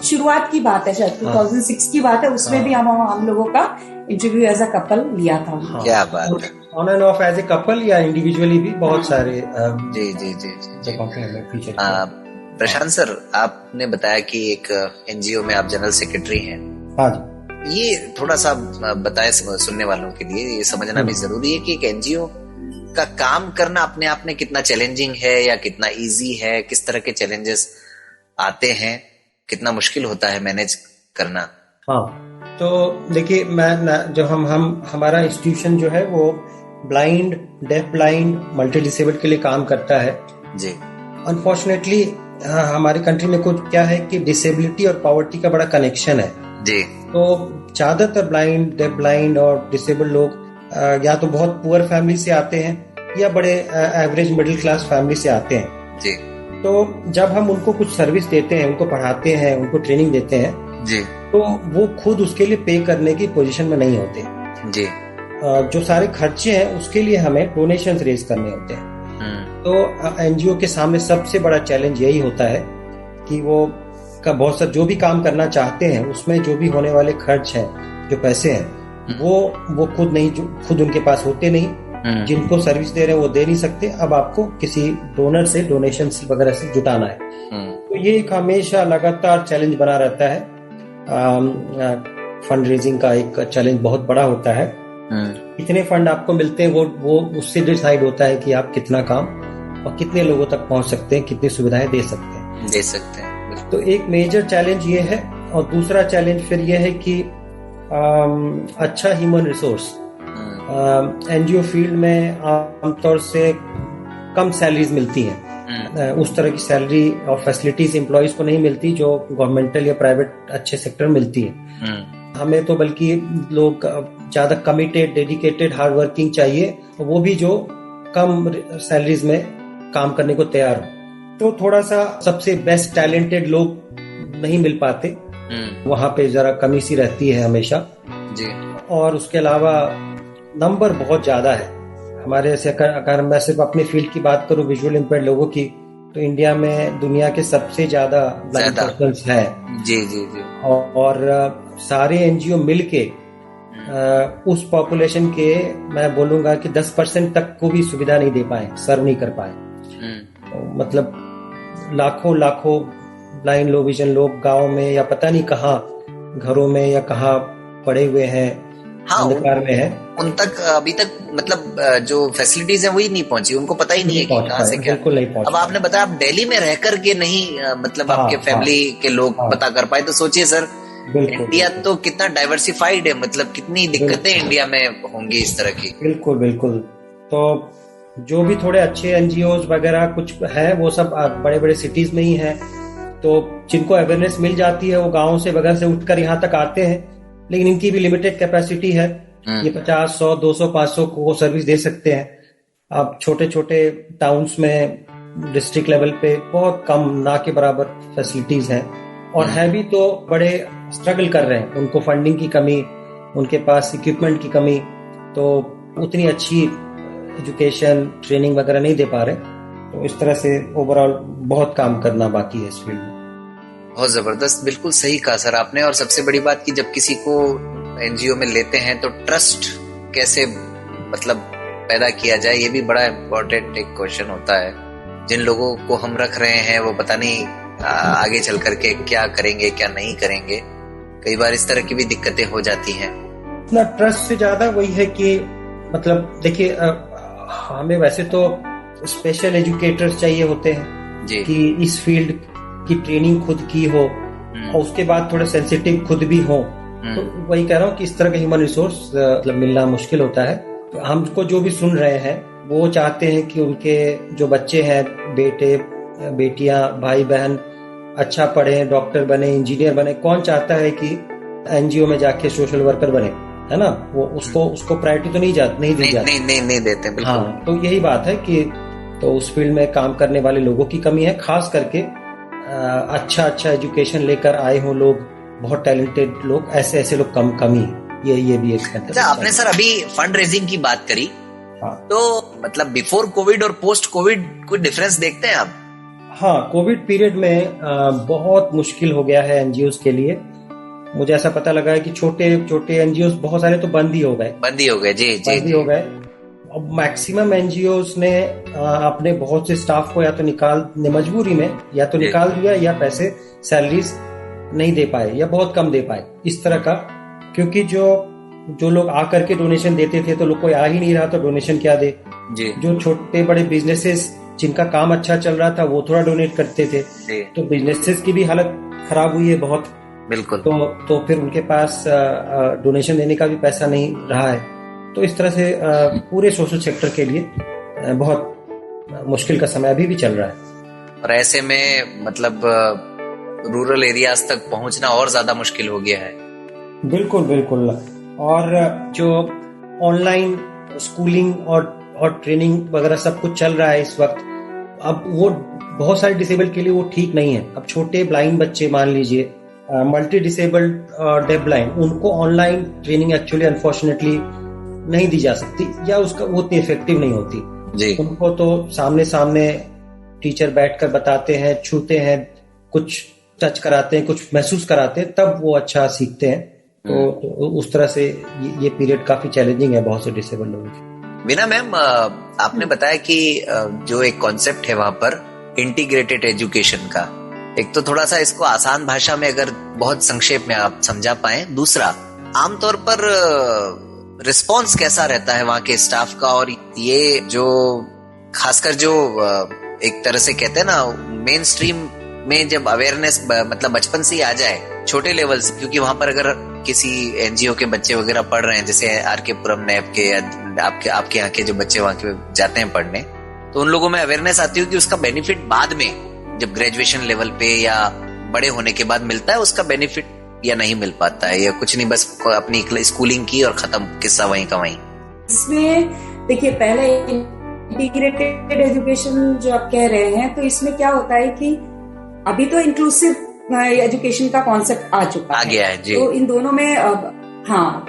शुरुआत की बात है, शायद 2006 की बात है, उसमें भी हम लोगों का इंटरव्यू एज अ कपल लिया था। क्या बात है, on and off as a couple या इंडिविजुअली भी बहुत सारे जी जी जी। प्रशांत सर, आपने बताया कि एक एनजीओ में आप जनरल सेक्रेटरी हैं। हाँ जी। ये थोड़ा सा बताए सुनने वालों के लिए, ये समझना भी जरूरी है कि एक एनजीओ का काम करना अपने आप में कितना चैलेंजिंग है या कितना इजी है, किस तरह के चैलेंजेस आते हैं, कितना मुश्किल होता है मैनेज करना। हाँ, तो देखिए, जो हमारा इंस्टीट्यूशन जो है वो blind, deaf blind, multi disabled के लिए काम करता है जी। अनफॉर्चुनेटली हमारी कंट्री में कुछ क्या है कि डिसेबिलिटी और पॉवर्टी का बड़ा कनेक्शन है जी। तो ज्यादातर ब्लाइंड, डेफ ब्लाइंड और डिसेबल्ड लोग या तो बहुत पुअर फैमिली से आते हैं या बड़े एवरेज मिडिल क्लास फैमिली से आते हैं जी। तो जब हम उनको कुछ सर्विस देते हैं, उनको पढ़ाते हैं, उनको ट्रेनिंग देते हैं जी, तो वो खुद उसके लिए पे करने की पोजीशन में नहीं होते जी। जो सारे खर्चे हैं उसके लिए हमें डोनेशंस रेज करने होते हैं। तो एनजीओ के सामने सबसे बड़ा चैलेंज यही होता है कि वो का बहुत सा जो भी काम करना चाहते हैं उसमें जो भी होने वाले खर्च हैं, जो पैसे हैं, वो खुद उनके पास होते नहीं। जिनको सर्विस दे रहे हैं वो दे नहीं सकते। अब आपको किसी डोनर से डोनेशन वगैरह से जुटाना है। तो ये एक हमेशा लगातार चैलेंज बना रहता है। फंड रेजिंग का एक चैलेंज बहुत बड़ा होता है। कितने फंड आपको मिलते हैं वो उससे डिसाइड होता है कि आप कितना काम और कितने लोगों तक पहुंच सकते हैं, कितनी सुविधाएं दे सकते हैं। तो एक मेजर चैलेंज ये है। और दूसरा चैलेंज फिर ये है कि अच्छा ह्यूमन रिसोर्स। एनजीओ फील्ड में आमतौर से कम सैलरीज मिलती हैं। उस तरह की सैलरी और फैसिलिटीज एम्प्लॉयज को नहीं मिलती जो गवर्नमेंटल या प्राइवेट अच्छे सेक्टर में मिलती है। हमें तो बल्कि लोग ज्यादा कमिटेड, डेडिकेटेड, हार्ड वर्किंग चाहिए, वो भी जो कम सैलरीज में काम करने को तैयार हो। तो थोड़ा सा सबसे बेस्ट टैलेंटेड लोग नहीं मिल पाते, वहां पे जरा कमी सी रहती है हमेशा जी। और उसके अलावा नंबर बहुत ज्यादा है हमारे ऐसे। अगर मैं सिर्फ अपने फील्ड की बात करूं, विजुअल इम्पेयर्ड लोगों की, तो इंडिया में दुनिया के सबसे ज्यादा ब्लाइंड पर्सन्स है। जी जी जी। और सारे एनजीओ मिलके उस पॉपुलेशन के मैं बोलूंगा कि 10% तक को भी सुविधा नहीं दे पाए, सर्व नहीं कर पाए। मतलब लाखों ब्लाइंड लो विजन लोग गांव में या पता नहीं कहाँ घरों में या कहाँ पड़े हुए हैं, अंधकार में है। उन तक अभी तक मतलब जो फैसिलिटीज है वही नहीं पहुंची, उनको पता ही नहीं है कि कहाँ से क्या। बिल्कुल नहीं पहुंच। अब आपने बताया आप दिल्ली में रह करके नहीं मतलब आपके फैमिली के लोग पता कर पाए, तो सोचिए सर इंडिया तो कितना डाइवर्सिफाइड है, मतलब कितनी दिक्कतें इंडिया में होंगी इस तरह की। बिल्कुल। तो जो भी थोड़े अच्छे एनजीओज वगैरह कुछ है वो सब बड़े बड़े सिटीज में ही है। तो जिनको अवेयरनेस मिल जाती है वो गाँव से वगैरह से उठकर यहाँ तक आते हैं, लेकिन इनकी भी लिमिटेड कैपेसिटी है। ये 50, 100, 200, 500 को सर्विस दे सकते हैं। अब छोटे छोटे टाउन्स में डिस्ट्रिक्ट लेवल पे बहुत कम, ना के बराबर फैसिलिटीज हैं। और है भी तो बड़े स्ट्रगल कर रहे हैं, उनको फंडिंग की कमी, उनके पास इक्विपमेंट की कमी, तो उतनी अच्छी एजुकेशन ट्रेनिंग वगैरह नहीं दे पा रहे। तो इस तरह से ओवरऑल बहुत काम करना बाकी है इस फील्ड में। बहुत जबरदस्त, बिल्कुल सही कहा सर आपने। और सबसे बड़ी बात कि जब किसी को एनजीओ में लेते हैं तो ट्रस्ट कैसे मतलब पैदा किया जाए, ये भी बड़ा इम्पोर्टेंट एक क्वेश्चन होता है। जिन लोगों को हम रख रहे हैं वो पता नहीं आगे चल करके क्या करेंगे क्या नहीं करेंगे। कई बार इस तरह की भी दिक्कतें हो जाती हैं। ना ट्रस्ट से ज्यादा वही है कि मतलब देखिए हमें वैसे तो स्पेशल एजुकेटर्स चाहिए होते हैं जी। कि इस फील्ड की ट्रेनिंग खुद की हो और उसके बाद थोड़े सेंसिटिव खुद भी हो। तो वही कह रहा हूँ कि इस तरह का ह्यूमन रिसोर्स मतलब मिलना मुश्किल होता है। तो हमको जो भी सुन रहे हैं वो चाहते हैं कि उनके जो बच्चे हैं, बेटे बेटियां, भाई बहन अच्छा पढ़े, डॉक्टर बने, इंजीनियर बने। कौन चाहता है कि एनजीओ में जाके सोशल वर्कर बने, है ना? वो उसको प्रायोरिटी तो नहीं दी जाती। नहीं देते बिल्कुल। हाँ, तो यही बात है कि तो उस फील्ड में काम करने वाले लोगों की कमी है, खास करके अच्छा एजुकेशन लेकर आए हो लोग, बहुत टैलेंटेड लोग, ऐसे लोग कमी है। ये भी एक अच्छा, आपने सर अभी फंड रेजिंग की बात करी। हाँ। तो मतलब बिफोर कोविड और पोस्ट कोविड कोई डिफरेंस देखते हैं आप? हाँ, कोविड पीरियड में बहुत मुश्किल हो गया है एनजीओज के लिए। मुझे ऐसा पता लगा है कि छोटे एनजीओज बहुत सारे तो बंद ही हो गए जी हो गए। अब मैक्सिमम एनजीओज ने अपने बहुत से स्टाफ को या तो मजबूरी में या तो निकाल दिया या पैसे सैलरीज नहीं दे पाए या बहुत कम दे पाए, इस तरह का। क्योंकि जो लोग आकर के डोनेशन देते थे तो लोग कोई आ ही नहीं रहा तो डोनेशन क्या दे जी। जो छोटे बड़े बिजनेसेस जिनका काम अच्छा चल रहा था वो थोड़ा डोनेट करते थे, तो बिजनेसेस की भी हालत खराब हुई है बहुत। बिल्कुल। तो फिर उनके पास डोनेशन देने का भी पैसा नहीं रहा है। तो इस तरह से पूरे सोशल सेक्टर के लिए बहुत मुश्किल का समय अभी भी चल रहा है। और ऐसे में मतलब रूरल एरियाज तक पहुंचना और ज्यादा मुश्किल हो गया है। बिल्कुल। और जो ऑनलाइन स्कूलिंग और ट्रेनिंग वगैरह सब कुछ चल रहा है इस वक्त, अब वो बहुत सारे डिसेबल्ड के लिए वो ठीक नहीं है। अब छोटे ब्लाइंड बच्चे मान लीजिए, मल्टी डिसेबल्ड और डेफ ब्लाइंड, उनको ऑनलाइन ट्रेनिंग एक्चुअली अनफॉर्चुनेटली नहीं दी जा सकती या उसका वो उतनी इफेक्टिव नहीं होती जी। उनको तो सामने सामने टीचर बैठकर बताते हैं, छूते हैं, कुछ टच कराते हैं, कुछ महसूस कराते हैं, तब वो अच्छा सीखते हैं। तो उस तरह से ये पीरियड काफी चैलेंजिंग है बहुत से डिसेबल्ड लोगों के। वीना मैम, आपने बताया कि जो एक कॉन्सेप्ट है वहां पर इंटीग्रेटेड एजुकेशन का, एक तो थोड़ा सा इसको आसान भाषा में अगर बहुत संक्षेप में आप समझा पाए। दूसरा, आमतौर पर रिस्पॉन्स कैसा रहता है वहां के स्टाफ का, और ये जो खासकर जो एक तरह से कहते हैं ना मेन स्ट्रीम में जब अवेयरनेस मतलब बचपन से ही आ जाए छोटे लेवल से, क्योंकि वहां पर अगर किसी एनजीओ के बच्चे वगैरह पढ़ रहे हैं, जैसे आर.के. पुरम नैब के आपके यहाँ के जो बच्चे वहां के जाते हैं पढ़ने, तो उन लोगों में अवेयरनेस आती है कि उसका बेनिफिट बाद में जब ग्रेजुएशन लेवल पे या बड़े होने के बाद मिलता है, उसका बेनिफिट या नहीं मिल पाता है, या कुछ नहीं, बस अपनी स्कूलिंग की और खत्म, किस्सा वहीं का वहीं। इसमें देखिए, पहले इंटीग्रेटेड एजुकेशन जो आप कह रहे हैं, तो इसमें क्या होता है कि अभी तो इंक्लूसिव एजुकेशन का कॉन्सेप्ट आ चुका है, गया है जी। तो इन दोनों में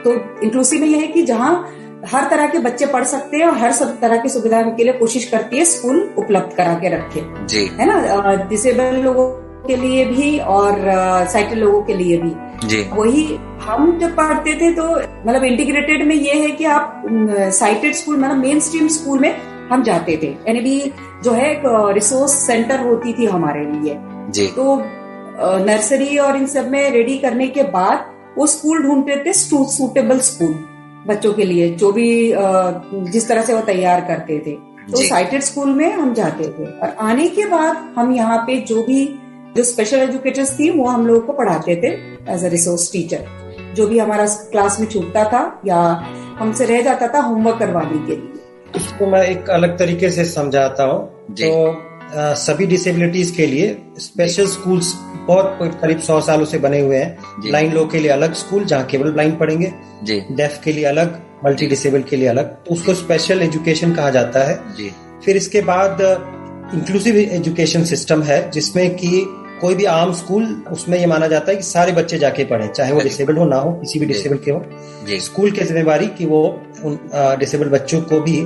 तो इंक्लूसिव में यह है कि जहाँ हर तरह के बच्चे पढ़ सकते हैं और हर सब तरह की सुविधा के लिए कोशिश करती है स्कूल उपलब्ध करा के रखे जी, है ना, डिसेबल लोगों के लिए भी और साइटेड लोगों के लिए भी जी। वही हम जब पढ़ते थे तो मतलब इंटीग्रेटेड में ये है कि आप साइटेड स्कूल मतलब मेन स्ट्रीम स्कूल में हम जाते थे, यानी भी जो है एक रिसोर्स सेंटर होती थी हमारे लिए जी। तो नर्सरी और इन सब में रेडी करने के बाद वो स्कूल ढूंढते थे, सूटेबल स्कूल बच्चों के लिए, जो भी जिस तरह से वो तैयार करते थे, तो साइटेड स्कूल में हम जाते थे। और आने के बाद हम यहाँ पे जो स्पेशल एजुकेटर्स थी वो हम लोगों को पढ़ाते थे एज अ रिसोर्स टीचर, जो भी हमारा क्लास में छूटता था या हमसे रह जाता था होमवर्क करवाने के लिए। इसको मैं एक अलग तरीके से समझाता हूँ। तो सभी डिसेबिलिटीज के लिए स्पेशल स्कूल्स बहुत करीब 100 सालों से बने हुए हैं। ब्लाइंड लोग के लिए अलग स्कूल जहाँ केवल ब्लाइंड पढ़ेंगे, डेफ के लिए अलग, मल्टी डिसेबल के लिए अलग, तो उसको स्पेशल एजुकेशन कहा जाता है जी। फिर इसके बाद इंक्लूसिव एजुकेशन सिस्टम है, जिसमें कि कोई भी आम स्कूल, उसमें ये माना जाता है कि सारे बच्चे जाके पढ़ें, चाहे वो डिसेबल हो ना हो, किसी भी डिसेबल के हो। स्कूल की जिम्मेवारी कि वो उन डिसेबल बच्चों को भी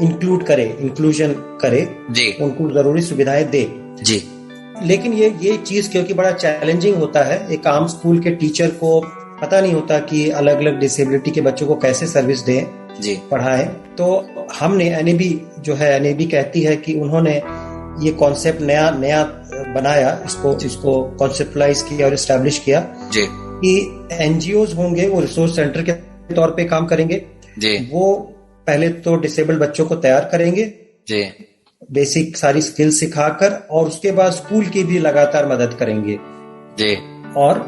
इंक्लूड करे, इंक्लूजन करे जी, उनको जरूरी सुविधाएं दे जी। लेकिन ये चीज क्योंकि बड़ा चैलेंजिंग होता है, एक आम स्कूल के टीचर को पता नहीं होता कि अलग अलग डिसेबिलिटी के बच्चों को कैसे सर्विस दें जी, पढ़ाएं। तो हमने एनएबी जो है, एनएबी कहती है कि उन्होंने ये कॉन्सेप्ट नया बनाया, इसको कॉन्सेप्टलाइज किया और एस्टैब्लिश किया जी, कि एनजीओज होंगे वो रिसोर्स सेंटर के तौर पे काम करेंगे जी। वो पहले तो डिसेबल्ड बच्चों को तैयार करेंगे जी, बेसिक सारी स्किल सिखाकर, और उसके बाद स्कूल की भी लगातार मदद करेंगे जी। और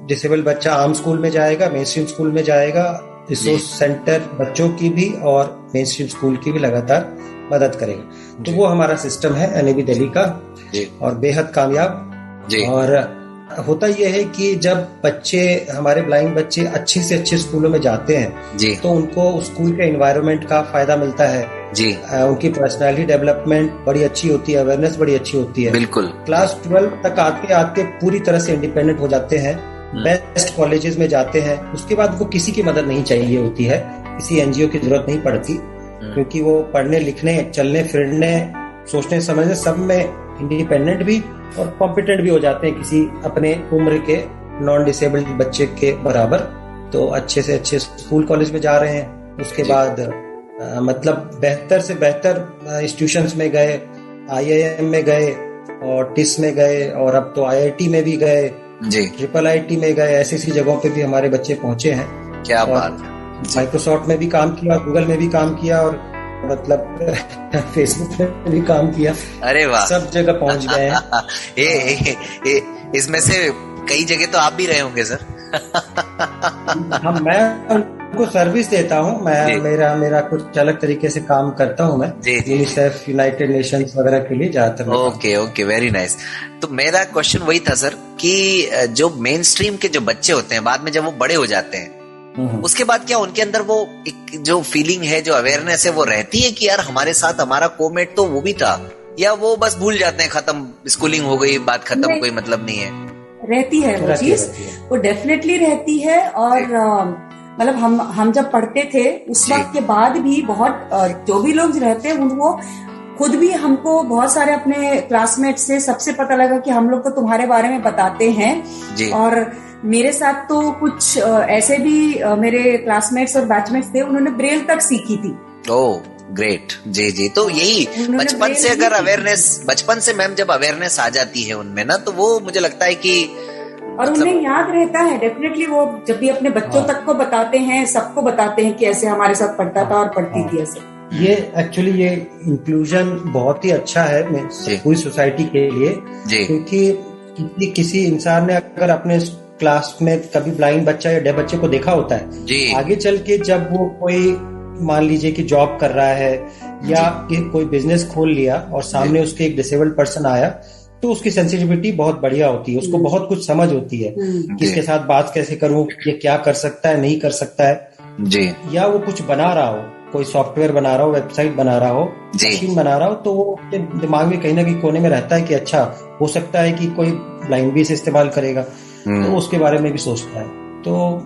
डिसेबल्ड बच्चा आम स्कूल में जाएगा, मेन स्ट्रीम स्कूल में जाएगा, रिसोर्स सेंटर बच्चों की भी और मेन स्ट्रीम स्कूल की भी लगातार मदद करेगा। तो वो हमारा सिस्टम है एनएबी दिल्ली का जी, और बेहद कामयाब जी। और होता यह है कि जब बच्चे, हमारे ब्लाइंड बच्चे अच्छे से अच्छे स्कूलों में जाते हैं जी, तो उनको स्कूल के एनवायरनमेंट का फायदा मिलता है जी। उनकी पर्सनालिटी डेवलपमेंट बड़ी अच्छी होती है, अवेयरनेस बड़ी अच्छी होती है, बिल्कुल। क्लास 12 तक आते आते पूरी तरह से इंडिपेंडेंट हो जाते हैं, बेस्ट कॉलेजेस में जाते हैं। उसके बाद उनको किसी की मदद नहीं चाहिए होती है, किसी एनजीओ की जरूरत नहीं पड़ती, क्योंकि वो पढ़ने लिखने, चलने फिरने, सोचने समझने सब में इंडिपेंडेंट भी और कॉम्पिटेंट भी हो जाते हैं, किसी अपने उम्र के नॉन डिसेबल्ड बच्चे के बराबर। तो अच्छे से अच्छे स्कूल कॉलेज में जा रहे हैं। उसके बाद मतलब बेहतर से बेहतर इंस्टीट्यूशंस में गए, आईआईएम में गए और टिस में गए, और अब तो आईआईटी में भी गए जी, ट्रिपल आईटी में गए, ऐसी जगहों पे भी हमारे बच्चे पहुंचे हैं। क्या बात है। माइक्रोसॉफ्ट में भी काम किया, गूगल में भी काम किया, और मतलब फेसबुक में भी काम किया। अरे वाह, सब जगह पहुंच गए हैं। इसमें से कई जगह तो आप भी रहे होंगे सर। मैं उनको सर्विस देता हूँ, मैं मेरा कुछ अलग तरीके से काम करता हूँ मैं यूनिसेफ, यूनाइटेड नेशंस वगैरह के लिए ज्यादातर। Okay, very nice. तो मेरा क्वेश्चन वही था सर कि जो मेन स्ट्रीम के जो बच्चे होते हैं, बाद में जब वो बड़े हो जाते हैं, उसके बाद क्या उनके अंदर वो एक जो फीलिंग है, जो अवेयरनेस है, वो रहती है कि यार हमारे साथ हमारा कोमेट तो वो भी था, या वो बस भूल जाते हैं, खत्म, स्कूलिंग हो गई, बात खत्म, कोई मतलब नहीं है? रहती है वो चीज, वो डेफिनेटली रहती है। और मतलब हम जब पढ़ते थे उस वक्त के बाद भी बहुत जो भी लोग रहते हैं उनको खुद भी हमको बहुत सारे अपने क्लासमेट से सबसे पता लगा कि हम लोग तो तुम्हारे बारे में बताते हैं। और मेरे साथ तो कुछ ऐसे भी मेरे क्लासमेट्स और बैचमेट्स थे, उन्होंने ब्रेल तक सीखी थी। ओह ग्रेट, जी जी। तो यही बचपन से अगर अवेयरनेस, बचपन से मैम जब अवेयरनेस आ जाती है उनमें ना, तो वो मुझे लगता है कि और उन्हें याद रहता है डेफिनेटली। वो जब भी अपने बच्चों तक को बताते हैं, सबको बताते हैं कि ऐसे हमारे साथ पढ़ता था और पढ़ती थी ऐसे। ये एक्चुअली ये इंक्लूजन बहुत ही अच्छा है पूरी सोसाइटी के लिए, क्योंकि किसी इंसान ने अगर अपने क्लास में कभी ब्लाइंड बच्चा या डेफ बच्चे को देखा होता है, आगे चल के जब वो कोई मान लीजिए कि जॉब कर रहा है या कोई बिजनेस खोल लिया और सामने उसके एक डिसेबल्ड पर्सन आया, तो उसकी सेंसिटिविटी बहुत बढ़िया होती है, उसको बहुत कुछ समझ होती है कि इसके साथ बात कैसे करूं, ये क्या कर सकता है, नहीं कर सकता है जी। या वो कुछ बना रहा हो, कोई सॉफ्टवेयर बना रहा हो, वेबसाइट बना रहा हो, मशीन बना रहा हो, तो वो दिमाग में कहीं ना कहीं कोने में रहता है कि अच्छा हो सकता है कि कोई ब्लाइंड भी इसे इस्तेमाल करेगा, तो उसके बारे में भी सोचता है। तो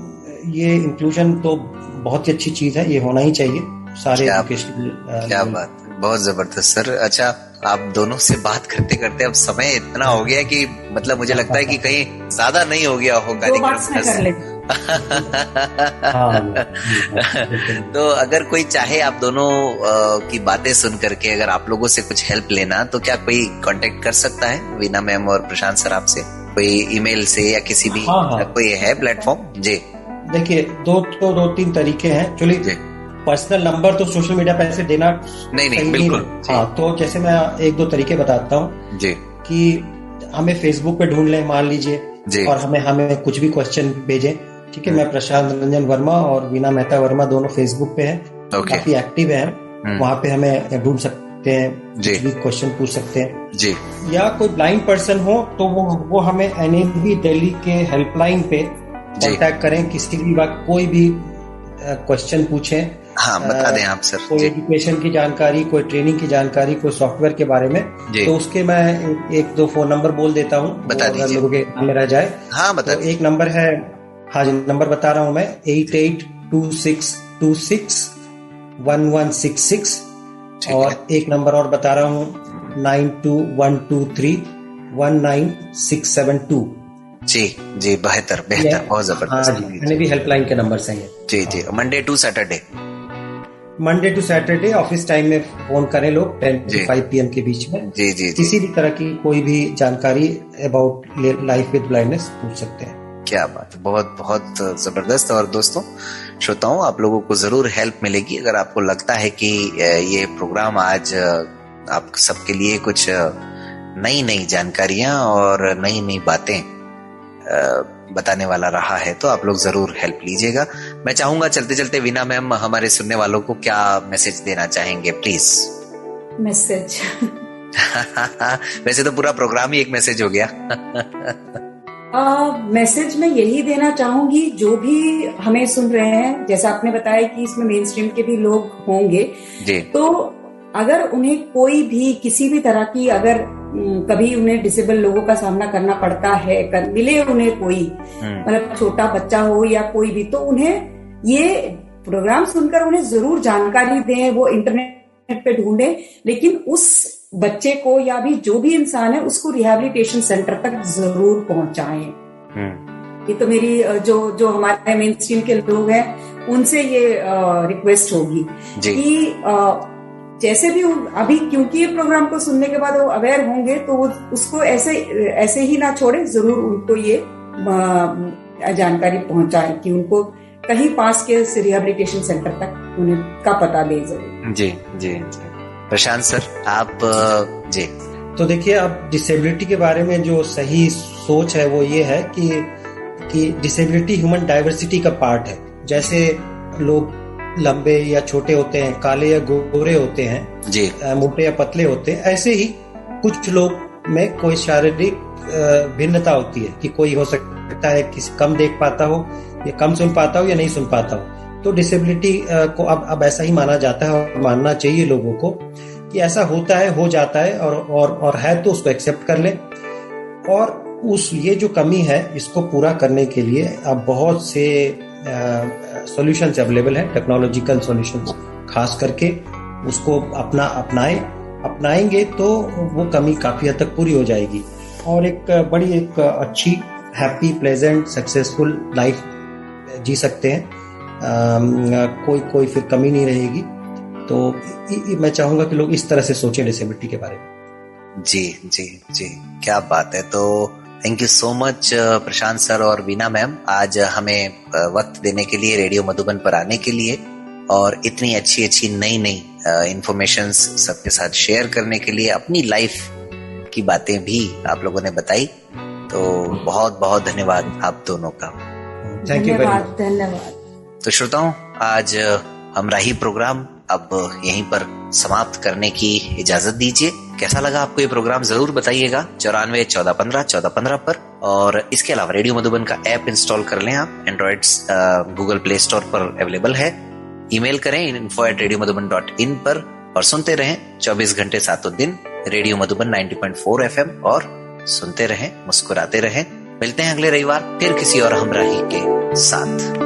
ये इंक्लूजन तो बहुत ही अच्छी चीज है, ये होना ही चाहिए सारे एजुकेशनल। क्या बात, बहुत जबरदस्त सर। अच्छा, आप दोनों से बात करते करते अब समय इतना हो गया कि मतलब मुझे लगता है कि कहीं ज्यादा नहीं हो गया हो कार्यक्रम। तो अगर कोई चाहे आप दोनों की बातें सुन करके अगर आप लोगों से कुछ हेल्प लेना, तो क्या कोई कांटेक्ट कर सकता है वीना मैम और प्रशांत सर आपसे, कोई ईमेल से या किसी भी कोई है प्लेटफॉर्म? जी देखिए, दो तीन तरीके हैं एक्चुअली। पर्सनल नंबर तो सोशल मीडिया पे ऐसे देना नहीं बिल्कुल। हाँ, तो जैसे मैं एक दो तरीके बताता हूँ जी, कि हमें फेसबुक पे ढूंढ लें मान लीजिए, और हमें कुछ भी क्वेश्चन भेजें, ठीक है। मैं प्रशांत रंजन वर्मा और वीना मेहता वर्मा दोनों फेसबुक पे हैं, काफी एक्टिव हैं, वहाँ पे हमें ढूंढ सकते हैं, कुछ भी क्वेश्चन पूछ सकते हैं जी। या कोई ब्लाइंड पर्सन हो तो वो हमें NAB दिल्ली के हेल्पलाइन पे कांटेक्ट करें, किसी भी बात कोई भी क्वेश्चन पूछें। हाँ, बता दें आप सर। कोई एजुकेशन की जानकारी, कोई ट्रेनिंग की जानकारी, कोई सॉफ्टवेयर के बारे में, तो उसके मैं एक दो फोन नंबर बोल देता हूँ, बता दीजिए, लोगों के में रह जाए। हाँ बता। तो एक नंबर है, हाँ जी नंबर बता रहा हूँ मैं, 8826261166, और एक नंबर और बता रहा हूँ 9212319672। जी जी, बेहतर, बहुत जबरदस्त। हाँ जी, भी हेल्पलाइन के नंबर हैं जी जी। Monday to Saturday office time में फोन करें लोग 10 to 5 PM के बीच में। जी जी, किसी भी तरह की कोई भी जानकारी अबाउट लाइफ विद ब्लाइंडनेस पूछ सकते हैं। क्या बात, बहुत बहुत जबरदस्त। और दोस्तों, श्रोताओं, आप लोगों को जरूर हेल्प मिलेगी अगर आपको लगता है कि ये प्रोग्राम आज आप सबके लिए कुछ नई नई जानकारियां और नई नई बातें बताने वाला रहा है, तो आप लोग जरूर हेल्प लीजिएगा। मैं चाहूंगा चलते चलते वीना मैम हमारे सुनने वालों को क्या मैसेज देना चाहेंगे, प्लीज? मैसेज वैसे तो पूरा प्रोग्राम ही एक मैसेज हो गया। मैसेज मैं यही देना चाहूंगी, जो भी हमें सुन रहे हैं, जैसा आपने बताया कि इसमें मेन स्ट्रीम के भी लोग होंगे जी, तो अगर उन्हें कोई भी किसी भी तरह की अगर कभी उन्हें डिसेबल लोगों का सामना करना पड़ता है, मिले उन्हें कोई मतलब छोटा बच्चा हो या कोई भी, तो उन्हें ये प्रोग्राम सुनकर उन्हें जरूर जानकारी दें, वो इंटरनेट पे ढूंढें, लेकिन उस बच्चे को या भी जो भी इंसान है उसको रिहैबिलिटेशन सेंटर तक जरूर पहुंचाएं। ये तो मेरी जो हमारे मेन स्ट्रीम के लोग हैं उनसे ये रिक्वेस्ट होगी कि जैसे भी अभी, क्योंकि ये प्रोग्राम को सुनने के बाद वो अवेयर होंगे, तो वो उसको ऐसे ही ना छोड़े, जरूर उनको ये जानकारी पहुंचाएं कि उनको कहीं पास के रिहैबिलिटेशन सेंटर तक उन्हें का पता दे जरूर। जी जी जी। प्रशांत सर, आप जी। तो देखिए, अब डिसेबिलिटी के बारे में जो सही सोच है वो ये है कि डिसेबिलिटी ह्यूमन डाइवर्सिटी का पार्ट है। जैसे लोग लंबे या छोटे होते हैं, काले या गोरे होते हैं जी, मोटे या पतले होते हैं, ऐसे ही कुछ लोग में कोई शारीरिक भिन्नता होती है कि कोई हो सकता है किसी कम देख पाता हो या कम सुन पाता हो या नहीं सुन पाता हो। तो डिसेबिलिटी को अब ऐसा ही माना जाता है और मानना चाहिए लोगों को कि ऐसा होता है, हो जाता है, और है तो उसको एक्सेप्ट कर लें। और ये जो कमी है इसको पूरा करने के लिए अब बहुत से सॉल्यूशंस अवेलेबल हैं, टेक्नोलॉजिकल सॉल्यूशंस खास करके। उसको अपनाएंगे तो वो कमी काफी हद तक पूरी हो जाएगी और एक अच्छी, हैप्पी, प्लेजेंट, सक्सेसफुल लाइफ जी सकते हैं। कोई फिर कमी नहीं रहेगी। तो मैं चाहूंगा कि लोग इस तरह से सोचें डिसेबिलिटी के बारे में। जी जी जी, क्या बात है। तो thank you so much Prashant sir और वीना मैम, आज हमें वक्त देने के लिए, रेडियो मधुबन पर आने के लिए, और इतनी अच्छी नई इंफॉर्मेशंस सबके साथ शेयर करने के लिए, अपनी लाइफ की बातें भी आप लोगों ने बताई। तो बहुत बहुत धन्यवाद आप दोनों का। Thank you very much. धन्यवाद। तो श्रोताओं, आज हमराही प्रोग्राम अब यहीं पर समाप्त करने की इजाजत दीजिए। कैसा लगा आपको ये प्रोग्राम जरूर बताइएगा 94 14 15 14 15 पर। और इसके अलावा रेडियो मधुबन का ऐप इंस्टॉल कर लें आप, एंड्रॉइड गूगल प्ले स्टोर पर अवेलेबल है। ईमेल करें info@radiomadhuban.in पर और सुनते रहें 24 घंटे 7 दिन रेडियो मधुबन 90.4 FM और सुनते रहें, मुस्कुराते रहें। मिलते हैं अगले रविवार फिर किसी और हमराही के साथ।